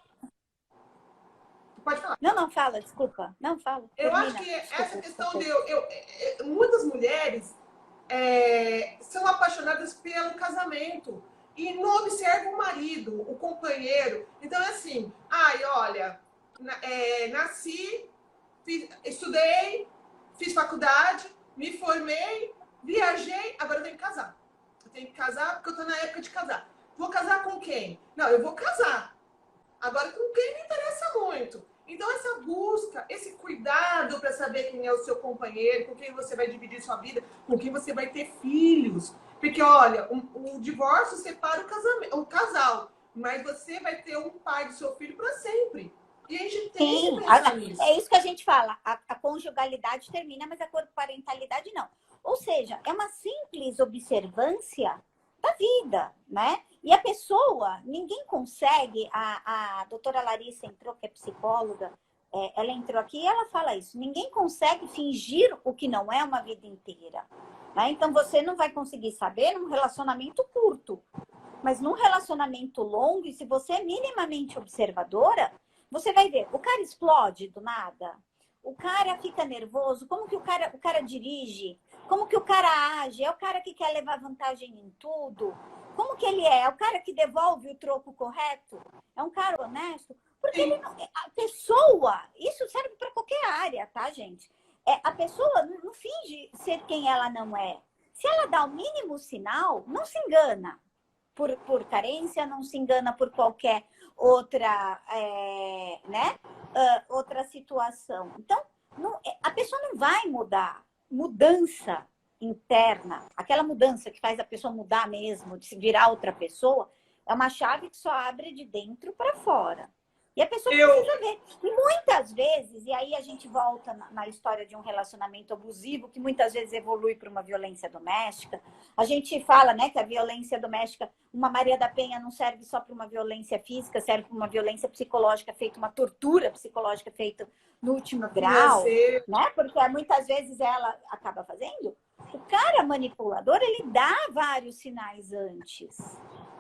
Pode falar. Não, fala, desculpa. Não, fala. Eu acho que essa questão de... muitas mulheres são apaixonadas pelo casamento e não observam o marido, o companheiro. Então, é assim, olha, nasci, estudei, fiz faculdade, me formei, viajei, agora eu tenho que casar. Eu tenho que casar porque eu tô na época de casar. Vou casar com quem? Não, eu vou casar. Agora, com quem me interessa muito. Então, essa busca, esse cuidado para saber quem é o seu companheiro, com quem você vai dividir sua vida, com quem você vai ter filhos. Porque, olha, o divórcio separa o casal, mas você vai ter um pai do seu filho para sempre. E a gente tem que pensar nisso. É isso que a gente fala. A conjugalidade termina, mas a parentalidade não. Ou seja, é uma simples observância da vida, né? E a pessoa, ninguém consegue, a doutora Larissa entrou, que é psicóloga, ela entrou aqui e ela fala isso, ninguém consegue fingir o que não é uma vida inteira. Né? Então, você não vai conseguir saber num relacionamento curto, mas num relacionamento longo, e se você é minimamente observadora, você vai ver, o cara explode do nada, o cara fica nervoso, como que o cara dirige, como que o cara age, é o cara que quer levar vantagem em tudo. como que ele é? É o cara que devolve o troco correto? É um cara honesto? Porque ele não, a pessoa, isso serve para qualquer área, tá, gente? A pessoa não finge ser quem ela não é. Se ela dá o mínimo sinal, não se engana por carência, não se engana por qualquer outra, né? Outra situação. Então, a pessoa não vai mudar. Mudança interna, aquela mudança que faz a pessoa mudar mesmo, de se virar outra pessoa, é uma chave que só abre de dentro para fora. E a pessoa precisa ver. E muitas vezes, e aí a gente volta na história de um relacionamento abusivo, que muitas vezes evolui para uma violência doméstica. A gente fala, né, que a violência doméstica, uma Maria da Penha não serve só para uma violência física, serve para uma violência psicológica feita, uma tortura psicológica feita no último grau, né? Porque muitas vezes ela acaba fazendo. O cara manipulador, ele dá vários sinais antes,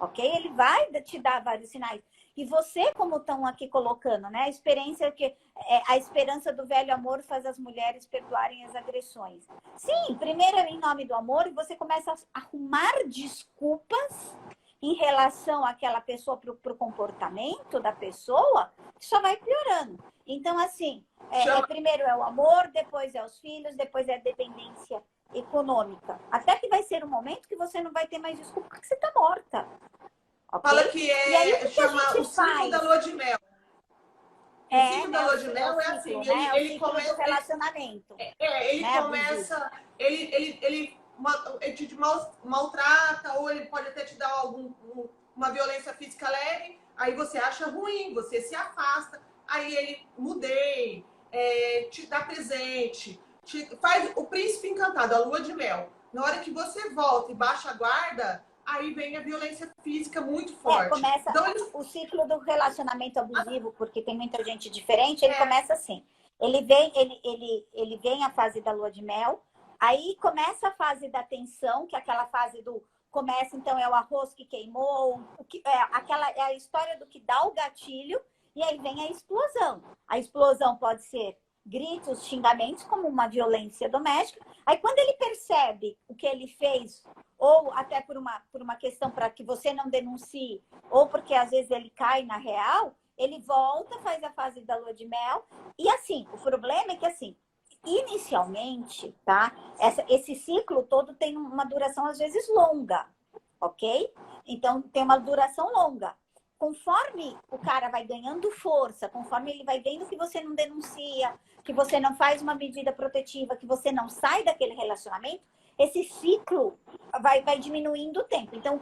ok? Ele vai te dar vários sinais. E você, como estão aqui colocando, né? A esperança do velho amor faz as mulheres perdoarem as agressões. Sim, primeiro é em nome do amor e você começa a arrumar desculpas em relação àquela pessoa para o comportamento da pessoa, que só vai piorando. Então, assim, primeiro é o amor, depois é os filhos, depois é a dependência econômica. Até que vai ser um momento que você não vai ter mais desculpa porque você está morta. Okay? Fala que chama o ciclo da lua de mel. O ciclo da lua de mel é assim, né? ele começa do relacionamento. Ele né? Começa, ele te maltrata, ou ele pode até te dar uma violência física leve, aí você acha ruim, você se afasta, aí ele mudei, te dá presente, faz o príncipe encantado, a lua de mel. Na hora que você volta e baixa a guarda, aí vem a violência física muito forte. Começa então, o ciclo do relacionamento abusivo, porque tem muita gente diferente, ele começa assim. Ele vem a fase da lua de mel, aí começa a fase da tensão, que é aquela fase do... Começa, então, é o arroz que queimou, é a história do que dá o gatilho, e aí vem a explosão. A explosão pode ser gritos, xingamentos, como uma violência doméstica. Aí, quando ele percebe o que ele fez, ou até por uma questão para que você não denuncie, ou porque às vezes ele cai na real, ele volta, faz a fase da lua de mel. E assim, o problema é que assim, inicialmente, tá? Esse ciclo todo tem uma duração às vezes longa, ok? Então, tem uma duração longa. Conforme o cara vai ganhando força, conforme ele vai vendo que você não denuncia, que você não faz uma medida protetiva, que você não sai daquele relacionamento, esse ciclo vai diminuindo o tempo. Então,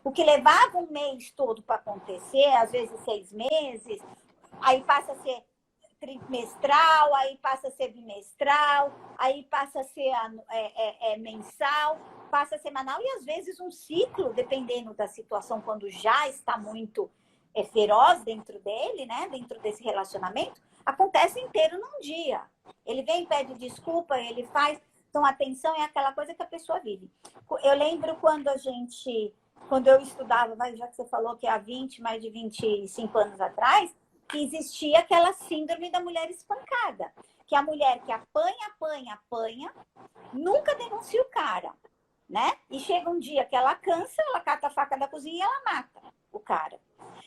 o que levava um mês todo para acontecer, às vezes 6 meses, aí passa a ser trimestral, aí passa a ser bimestral, aí passa a ser mensal, passa a semanal, e às vezes um ciclo, dependendo da situação, quando já está muito feroz dentro dele, né, dentro desse relacionamento, acontece inteiro num dia. Ele vem, pede desculpa, ele faz... Então, a atenção é aquela coisa que a pessoa vive. Eu lembro quando eu estudava, já que você falou que há mais de 25 anos atrás, que existia aquela síndrome da mulher espancada, que é a mulher que apanha, nunca denuncia o cara, né? E chega um dia que ela cansa, ela cata a faca da cozinha e ela mata o cara.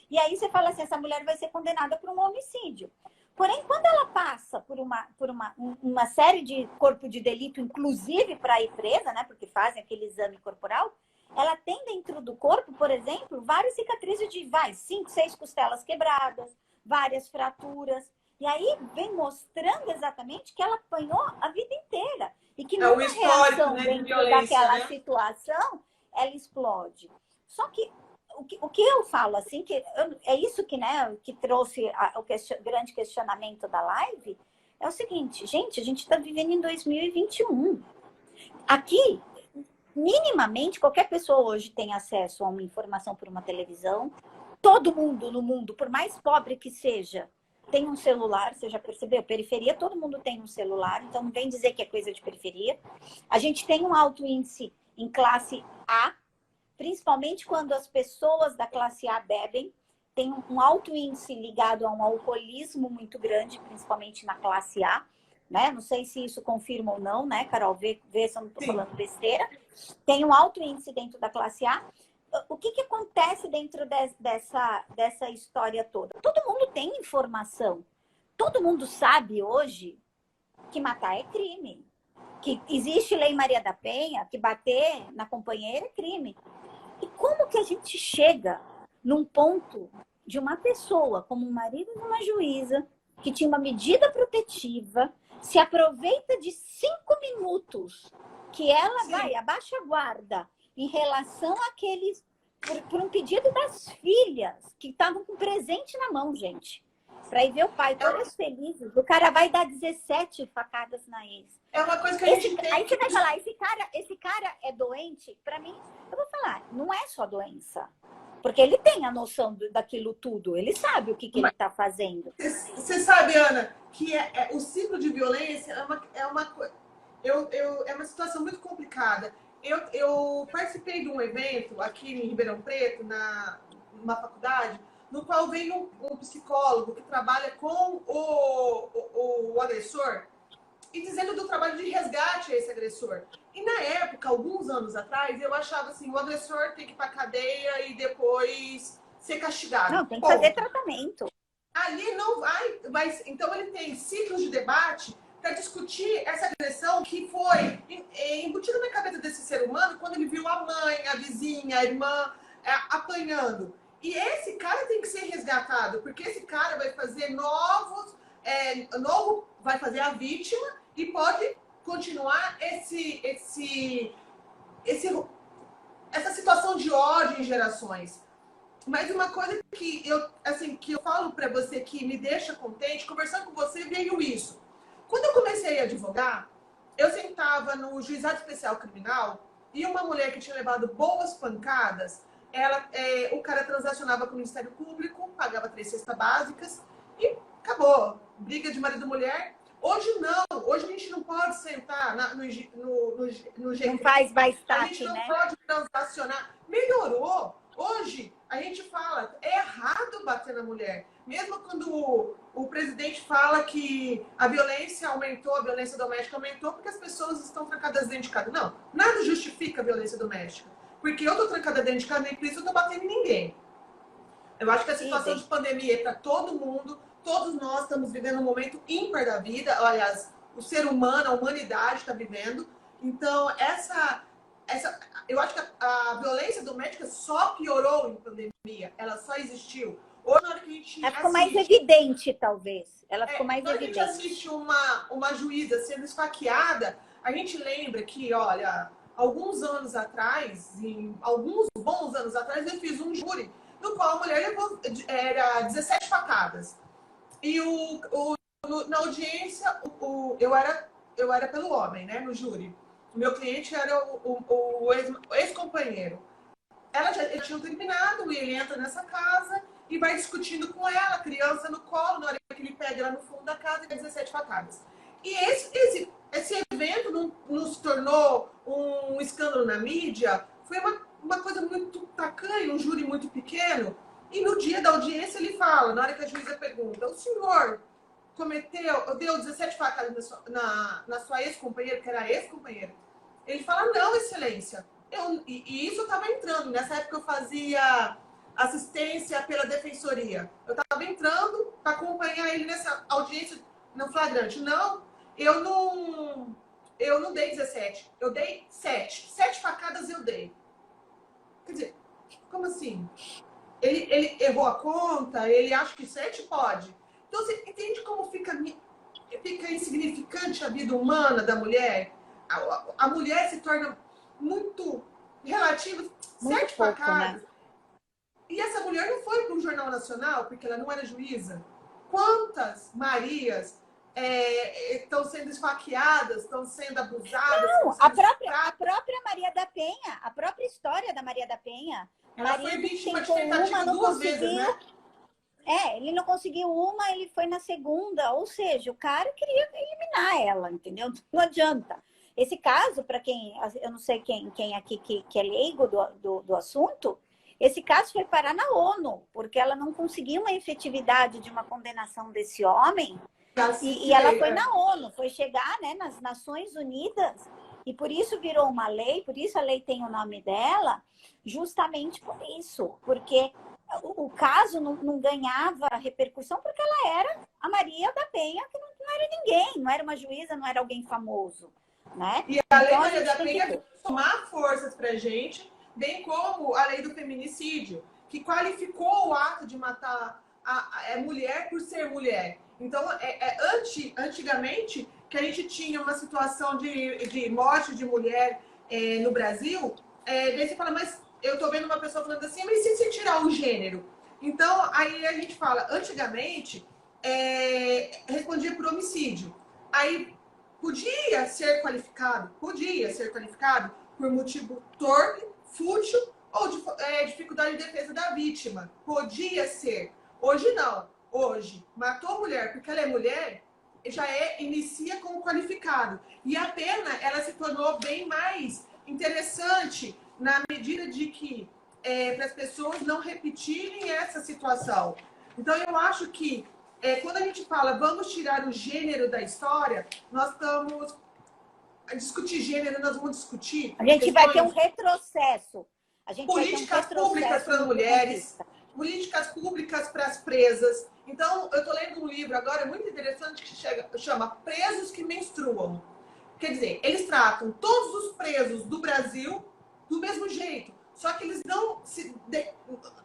E aí você fala assim, essa mulher vai ser condenada por um homicídio. Porém, quando ela passa por uma série de corpo de delito, inclusive para ir presa, né? Porque fazem aquele exame corporal, ela tem dentro do corpo, por exemplo, várias cicatrizes de 5, 6 costelas quebradas, várias fraturas. E aí vem mostrando exatamente que ela apanhou a vida inteira. E que numa reação dentro daquela situação, ela explode. Só que o que eu falo, assim, é isso que, né, que trouxe o grande questionamento da live, é o seguinte, gente, a gente está vivendo em 2021. Aqui, minimamente, qualquer pessoa hoje tem acesso a uma informação por uma televisão. Todo mundo no mundo, por mais pobre que seja, tem um celular, você já percebeu? Periferia, todo mundo tem um celular, então não vem dizer que é coisa de periferia. A gente tem um alto índice em classe A, principalmente quando as pessoas da classe A bebem, tem um alto índice ligado a um alcoolismo muito grande, principalmente na classe A, né? Não sei se isso confirma ou não, né, Carol? Vê se eu não estou falando besteira. Tem um alto índice dentro da classe A. o que acontece dentro dessa história toda? Todo mundo tem informação. Todo mundo sabe hoje que matar é crime. Que existe lei Maria da Penha, que bater na companheira é crime. E como que a gente chega num ponto de uma pessoa, como um marido de uma juíza, que tinha uma medida protetiva, se aproveita de 5 minutos que ela vai, abaixa a guarda em relação àqueles, por um pedido das filhas, que estavam com presente na mão, gente. Para ir ver o pai, todas felizes. O cara vai dar 17 facadas na ex. É uma coisa que a gente tem. Aí você vai falar, esse cara é doente? Para mim, eu vou falar, não é só doença. Porque ele tem a noção daquilo tudo. Ele sabe o que ele está fazendo. Você sabe, Ana, que o ciclo de violência é uma situação muito complicada. Eu participei de um evento aqui em Ribeirão Preto, numa faculdade, no qual veio um psicólogo que trabalha com o agressor e dizendo do trabalho de resgate a esse agressor. E na época, alguns anos atrás, eu achava assim, o agressor tem que ir pra cadeia e depois ser castigado. Não, tem que fazer tratamento. Ali não vai, mas então ele tem ciclos de debate para discutir essa agressão que foi embutida na cabeça desse ser humano quando ele viu a mãe, a vizinha, a irmã apanhando. E esse cara tem que ser resgatado, porque esse cara vai fazer vai fazer a vítima e pode continuar essa situação de ódio em gerações. Mas uma coisa que eu falo para você que me deixa contente, conversando com você, veio isso. Quando eu comecei a advogar, eu sentava no Juizado Especial Criminal e uma mulher que tinha levado boas pancadas, o cara transacionava com o Ministério Público, pagava 3 cestas básicas e acabou. Briga de marido e mulher. Hoje não. Hoje a gente não pode sentar no jeito. Não faz mais a gente não pode transacionar. Melhorou. Hoje a gente fala, é errado bater na mulher. Mesmo quando o presidente fala que a violência aumentou, a violência doméstica aumentou porque as pessoas estão trancadas dentro de casa. Não, nada justifica a violência doméstica. Porque eu tô trancada dentro de casa, nem por isso eu tô batendo em ninguém. Eu acho que a situação de pandemia é para todo mundo. Todos nós estamos vivendo um momento ímpar da vida. Aliás, o ser humano, a humanidade está vivendo. Então, eu acho que a violência doméstica só piorou em pandemia. Ela só existiu. Hoje, na hora que a gente ela ficou mais evidente, talvez. Ela ficou mais evidente. Quando a gente assiste uma juíza sendo esfaqueada, a gente lembra que, olha, alguns bons anos atrás, eu fiz um júri no qual a mulher levou 17 facadas. E na audiência, eu era pelo homem, né, no júri. O meu cliente era o ex-companheiro. Eles tinham terminado e ele entra nessa casa e vai discutindo com ela, criança no colo, na hora que ele pega ela no fundo da casa e 17 facadas. E esse evento não se tornou um escândalo na mídia, foi uma coisa muito tacanha, um júri muito pequeno. E no dia da audiência ele fala, na hora que a juíza pergunta, o senhor deu 17 facadas na sua ex-companheira, que era ex-companheira? Ele fala, não, excelência. E isso eu estava entrando, nessa época eu fazia assistência pela defensoria. Eu estava entrando para acompanhar ele nessa audiência no flagrante. Não, eu não dei 17, eu dei 7. 7 facadas eu dei. Quer dizer, como assim? Ele errou a conta, ele acha que 7 pode. Então, você entende como fica insignificante a vida humana da mulher? A mulher se torna muito relativa. Muito 7 pouco, facadas. né? E essa mulher não foi para um jornal nacional, porque ela não era juíza. Quantas Marias estão sendo esfaqueadas, estão sendo abusadas? Não, a própria Maria da Penha, a própria história da Maria da Penha. Ela foi vítima de tentativa 2 vezes, né? Ele não conseguiu uma, ele foi na segunda. Ou seja, o cara queria eliminar ela, entendeu? Não adianta. Esse caso, para quem, eu não sei quem aqui que é leigo do assunto, esse caso foi parar na ONU, porque ela não conseguiu uma efetividade de uma condenação desse homem. E ela foi na ONU, foi chegar, né, nas Nações Unidas E por isso virou uma lei, por isso a lei tem o nome dela, justamente por isso. Porque o caso não ganhava repercussão porque ela era a Maria da Penha, que não era ninguém, não era uma juíza, não era alguém famoso, né? E a Lei Então, Maria da tem Penha que... vai somar forças para a gente, bem como a Lei do Feminicídio, que qualificou o ato de matar a mulher por ser mulher. Então, antigamente, que a gente tinha uma situação de morte de mulher no Brasil, daí você fala, mas eu tô vendo uma pessoa falando assim, mas se você tirar o gênero? Então, aí a gente fala, antigamente, respondia por homicídio. Aí, podia ser qualificado por motivo torpe, fútil ou dificuldade de defesa da vítima. Podia ser. Hoje não. Hoje, matou a mulher porque ela é mulher, inicia como qualificado. E a pena, ela se tornou bem mais interessante na medida de que para as pessoas não repetirem essa situação. Então, eu acho que quando a gente fala vamos tirar o gênero da história, nós estamos a discutir gênero, nós vamos discutir a gente vai ter um retrocesso. A gente políticas vai ter um públicas para as mulheres, políticas públicas para as presas. Então, eu estou lendo um livro agora muito interessante que chama Presos que Menstruam. Quer dizer, eles tratam todos os presos do Brasil do mesmo jeito. Só que eles não se...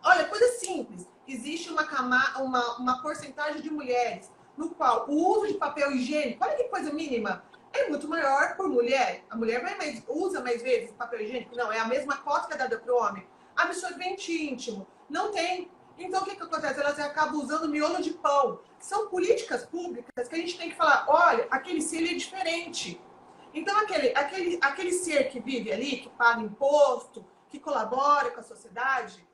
Olha, coisa simples. Existe uma porcentagem de mulheres no qual o uso de papel higiênico, olha que coisa mínima, é muito maior por mulher. A mulher usa mais vezes papel higiênico? Não, é a mesma cota que é dada para o homem. Absorvente íntimo, não tem. Então, o que acontece? Elas acabam usando miolo de pão. São políticas públicas que a gente tem que falar, olha, aquele ser é diferente. Então, aquele ser que vive ali, que paga imposto, que colabora com a sociedade,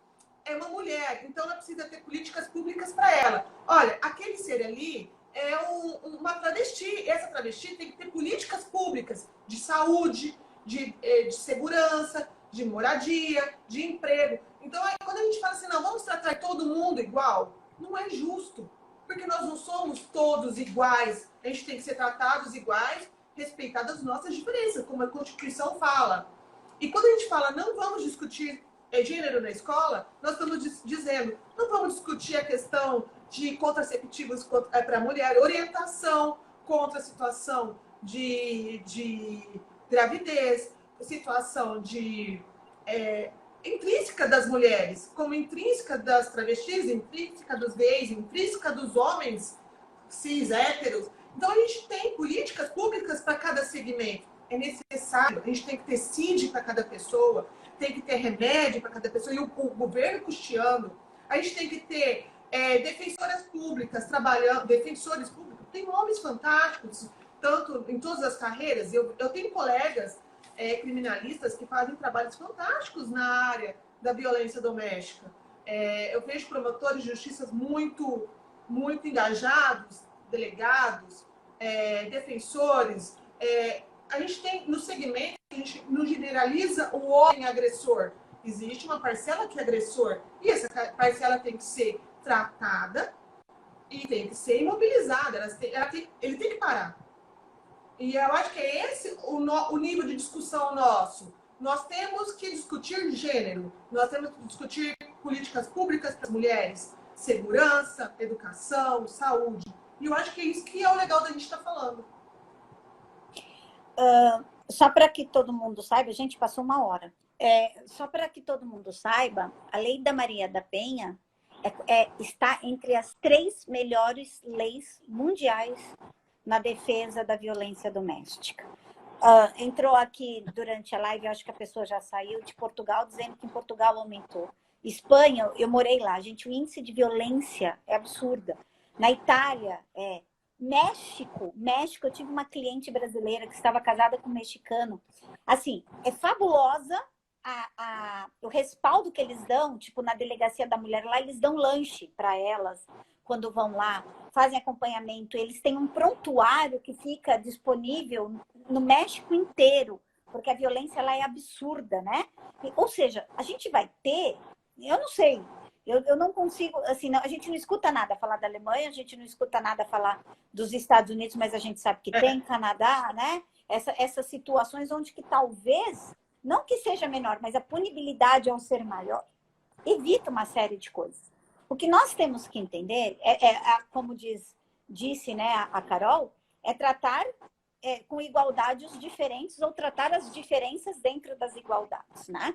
é uma mulher. Então, ela precisa ter políticas públicas para ela. Olha, aquele ser ali é uma travesti. Essa travesti tem que ter políticas públicas de saúde, de segurança, de moradia, de emprego. Então, quando a gente fala assim, não, vamos tratar todo mundo igual, não é justo. Porque nós não somos todos iguais. A gente tem que ser tratados iguais, respeitadas as nossas diferenças, como a Constituição fala. E quando a gente fala, não vamos discutir gênero na escola, nós estamos dizendo, não vamos discutir a questão de contraceptivos para a mulher, orientação contra a situação de gravidez, situação intrínseca das mulheres, como intrínseca das travestis, intrínseca dos gays, intrínseca dos homens cis, héteros. Então, a gente tem políticas públicas para cada segmento. É necessário, a gente tem que ter CID para cada pessoa, tem que ter remédio para cada pessoa, e o governo custeando. A gente tem que ter defensoras públicas trabalhando, defensores públicos. Tem homens fantásticos, tanto em todas as carreiras. Eu tenho colegas criminalistas que fazem trabalhos fantásticos na área da violência doméstica. Eu vejo promotores de justiça muito, muito engajados, delegados, defensores. A gente tem no segmento, a gente não generaliza o homem agressor. Existe uma parcela que é agressor e essa parcela tem que ser tratada e tem que ser imobilizada. Ele tem que parar. E eu acho que é esse o nível de discussão nosso. Nós temos que discutir gênero, nós temos que discutir políticas públicas para as mulheres, segurança, educação, saúde. E eu acho que é isso que é o legal da gente estar falando. Só para que todo mundo saiba, a gente passou 1 hora. Só para que todo mundo saiba, a Lei da Maria da Penha está entre as 3 melhores leis mundiais na defesa da violência doméstica. Entrou aqui durante a live, acho que a pessoa já saiu, de Portugal, dizendo que em Portugal aumentou. Espanha, eu morei lá, gente, o índice de violência é absurda. Na Itália, México, eu tive uma cliente brasileira que estava casada com um mexicano. Assim, é fabulosa o respaldo que eles dão, tipo, na delegacia da mulher lá, eles dão lanche para elas quando vão lá, fazem acompanhamento. Eles têm um prontuário que fica disponível no México inteiro, porque a violência lá é absurda, né? Ou seja, a gente vai ter, eu não sei, eu não consigo, assim, a gente não escuta nada falar da Alemanha, a gente não escuta nada falar dos Estados Unidos, mas a gente sabe que tem, Canadá, né? essas situações onde que talvez, não que seja menor, mas a punibilidade ao ser maior, evita uma série de coisas. O que nós temos que entender como disse, né, a Carol, é tratar com igualdade os diferentes ou tratar as diferenças dentro das igualdades, né?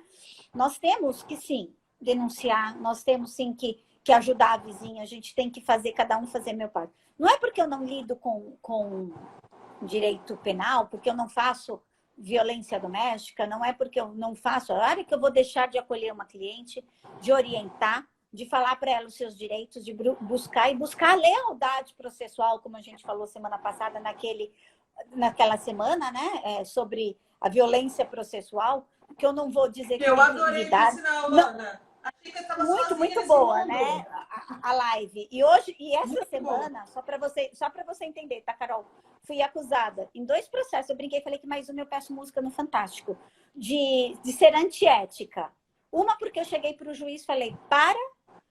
Nós temos que, sim, denunciar, nós temos, sim, que ajudar a vizinha, a gente tem que fazer, cada um fazer meu parte. Não é porque eu não lido com direito penal, porque eu não faço violência doméstica, não é porque eu não faço, a hora que eu vou deixar de acolher uma cliente, de orientar, de falar para ela os seus direitos, de buscar a lealdade processual, como a gente falou semana passada naquela semana, né, sobre a violência processual, que eu não vou dizer que eu tem adorei que ensinar, Ana. Achei que eu estava sozinha muito nesse boa, mundo. né? A live. E hoje, essa Muito semana, bom. só para você entender, tá, Carol? Fui acusada em 2 processos. Eu brinquei e falei que mais uma eu peço música no Fantástico, de ser antiética. Uma porque eu cheguei para o juiz e falei,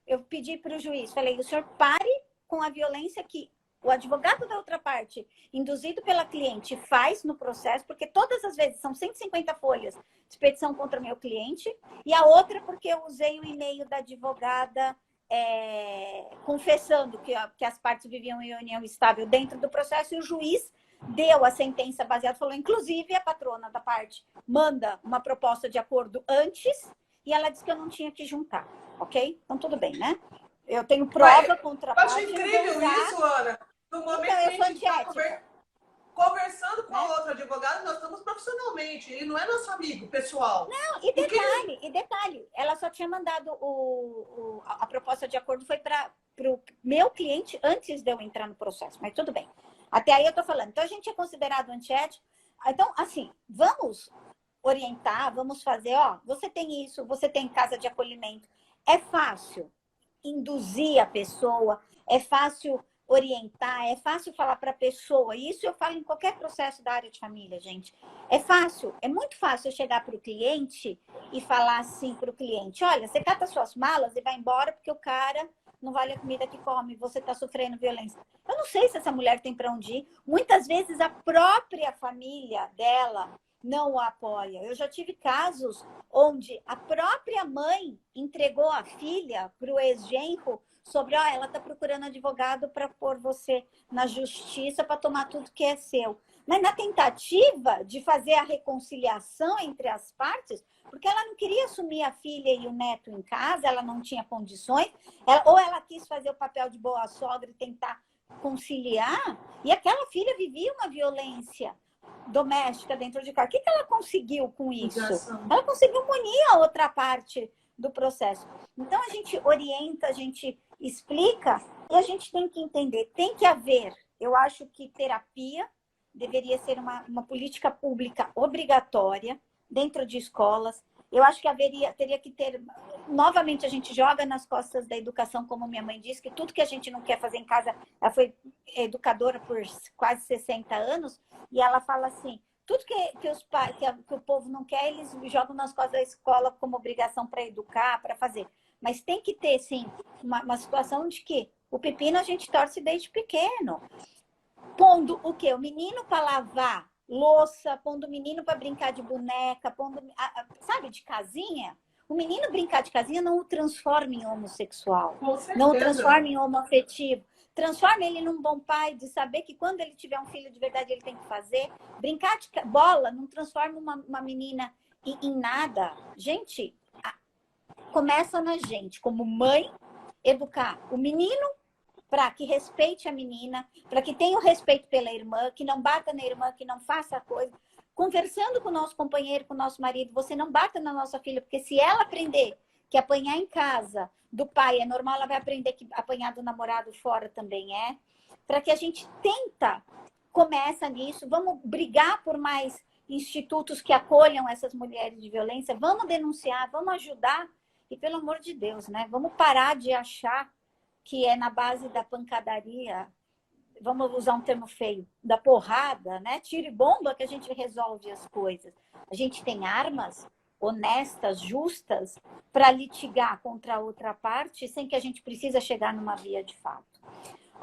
eu pedi para o juiz, falei, o senhor pare com a violência que o advogado da outra parte, induzido pela cliente, faz no processo, porque todas as vezes são 150 folhas de petição contra meu cliente, e a outra porque eu usei o e-mail da advogada confessando que as partes viviam em união estável dentro do processo, e o juiz deu a sentença baseada, falou, inclusive, a patrona da parte manda uma proposta de acordo antes, e ela disse que eu não tinha que juntar, ok? Então, tudo bem, né? Eu tenho prova contra a parte. Eu acho incrível isso, Ana. No momento então, que a gente está conversando com a outra advogada, nós estamos profissionalmente. Ele não é nosso amigo pessoal. Não, e detalhe, ela só tinha mandado a proposta de acordo foi para o meu cliente antes de eu entrar no processo, mas tudo bem. Até aí eu estou falando. Então, a gente é considerado antiético. Então, assim, vamos orientar, vamos fazer, você tem isso, você tem casa de acolhimento. É fácil induzir a pessoa, é fácil orientar, é fácil falar para a pessoa. Isso eu falo em qualquer processo da área de família, gente. É fácil, é muito fácil eu chegar para o cliente e falar assim para o cliente, olha, você cata suas malas e vai embora porque o cara não vale a comida que come, você está sofrendo violência. Eu não sei se essa mulher tem para onde ir. Muitas vezes a própria família dela não o apoia. Eu já tive casos onde a própria mãe entregou a filha para o ex-genro sobre, ela está procurando advogado para pôr você na justiça para tomar tudo que é seu. Mas na tentativa de fazer a reconciliação entre as partes, porque ela não queria assumir a filha e o neto em casa, ela não tinha condições, ou ela quis fazer o papel de boa sogra e tentar conciliar, e aquela filha vivia uma violência doméstica dentro de casa. O que ela conseguiu com isso? Ela conseguiu munir a outra parte do processo. Então, a gente orienta, a gente explica e a gente tem que entender. Tem que haver, eu acho que terapia deveria ser uma política pública obrigatória dentro de escolas. Eu acho que teria que ter... Novamente, a gente joga nas costas da educação, como minha mãe disse, que tudo que a gente não quer fazer em casa, ela foi educadora por quase 60 anos, e ela fala assim, tudo que o povo não quer, eles jogam nas costas da escola como obrigação para educar, para fazer. Mas tem que ter, sim, uma situação de que o pepino a gente torce desde pequeno. Pondo o quê? O menino para lavar louça, pondo o menino para brincar de boneca, sabe, de casinha. O menino brincar de casinha não o transforma em homossexual, não o transforma em homoafetivo. Transforma ele num bom pai, de saber que quando ele tiver um filho de verdade, ele tem que fazer. Brincar de bola não transforma uma menina em nada. Gente, começa na gente, como mãe, educar o menino para que respeite a menina, para que tenha o respeito pela irmã, que não bata na irmã, que não faça coisa. Conversando com o nosso companheiro, com o nosso marido, você não bata na nossa filha, porque se ela aprender que apanhar em casa do pai é normal, ela vai aprender que apanhar do namorado fora também é. Para que a gente começa nisso, vamos brigar por mais institutos que acolham essas mulheres de violência, vamos denunciar, vamos ajudar. E pelo amor de Deus, né? Vamos parar de achar que é na base da pancadaria, vamos usar um termo feio, da porrada, né? Tiro e bomba que a gente resolve as coisas. A gente tem armas honestas, justas, para litigar contra a outra parte sem que a gente precisa chegar numa via de fato.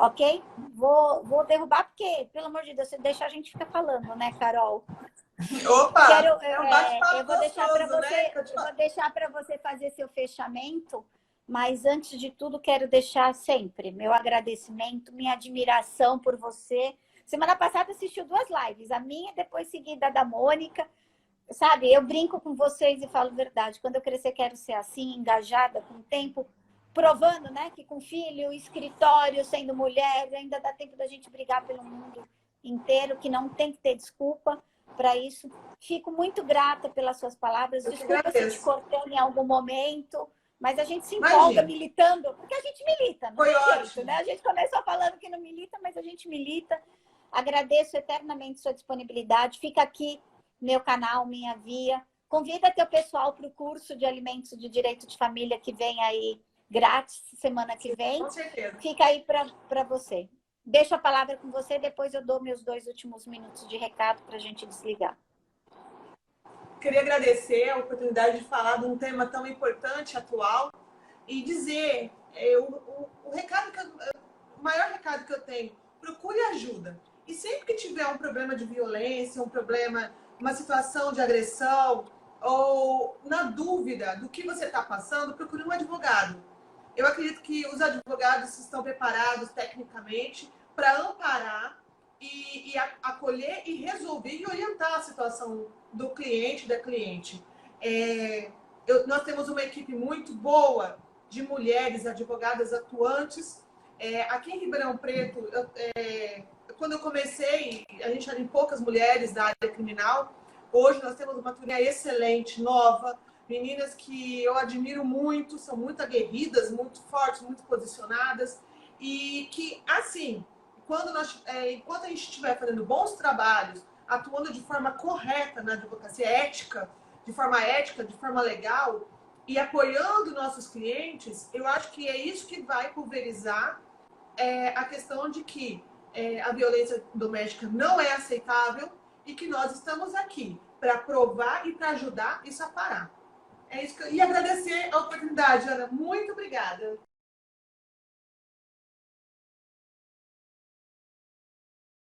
ok? Vou derrubar, porque, pelo amor de Deus, você deixa a gente ficar falando, né, Carol? Opa! Quero, É um bate-papo eu vou deixar para gostoso, né? você, eu vou deixar para você fazer seu fechamento, mas antes de tudo quero deixar sempre meu agradecimento, minha admiração por você. Semana passada assistiu 2 lives, a minha depois seguida da Mônica. Sabe, eu brinco com vocês e falo verdade. Quando eu crescer, quero ser assim, engajada, com o tempo, provando, né, que com filho, escritório, sendo mulher, ainda dá tempo da gente brigar pelo mundo inteiro, que não tem que ter desculpa para isso. Fico muito grata pelas suas palavras. Eu que Desculpa se eu te agradeço. cortei em algum momento, mas a gente se empolga Imagina, militando, porque a gente milita, não foi tem jeito, ótimo. né? A gente começou falando que não milita, mas a gente milita. Agradeço eternamente sua disponibilidade. Fica aqui meu canal, minha via. Convida teu pessoal para o curso de alimentos de direito de família que vem aí grátis semana que vem. Com certeza. Fica aí para você. Deixo a palavra com você, depois eu dou meus 2 últimos minutos de recado para a gente desligar. Queria agradecer a oportunidade de falar de um tema tão importante, atual, e dizer o maior recado que eu tenho: procure ajuda. E sempre que tiver um problema de violência, um problema, uma situação de agressão, ou na dúvida do que você está passando, procure um advogado. Eu acredito que os advogados estão preparados tecnicamente para amparar e acolher e resolver e orientar a situação do cliente, da cliente. Nós temos uma equipe muito boa de mulheres advogadas atuantes. Aqui em Ribeirão Preto, quando eu comecei, a gente era em poucas mulheres da área criminal. Hoje nós temos uma turma excelente, nova, meninas que eu admiro muito, são muito aguerridas, muito fortes, muito posicionadas, e que, assim, enquanto a gente estiver fazendo bons trabalhos, atuando de forma correta na advocacia ética, de forma legal, e apoiando nossos clientes, eu acho que é isso que vai pulverizar a questão de que a violência doméstica não é aceitável e que nós estamos aqui para provar e para ajudar isso a parar. É isso e agradecer a oportunidade, Ana. Muito obrigada.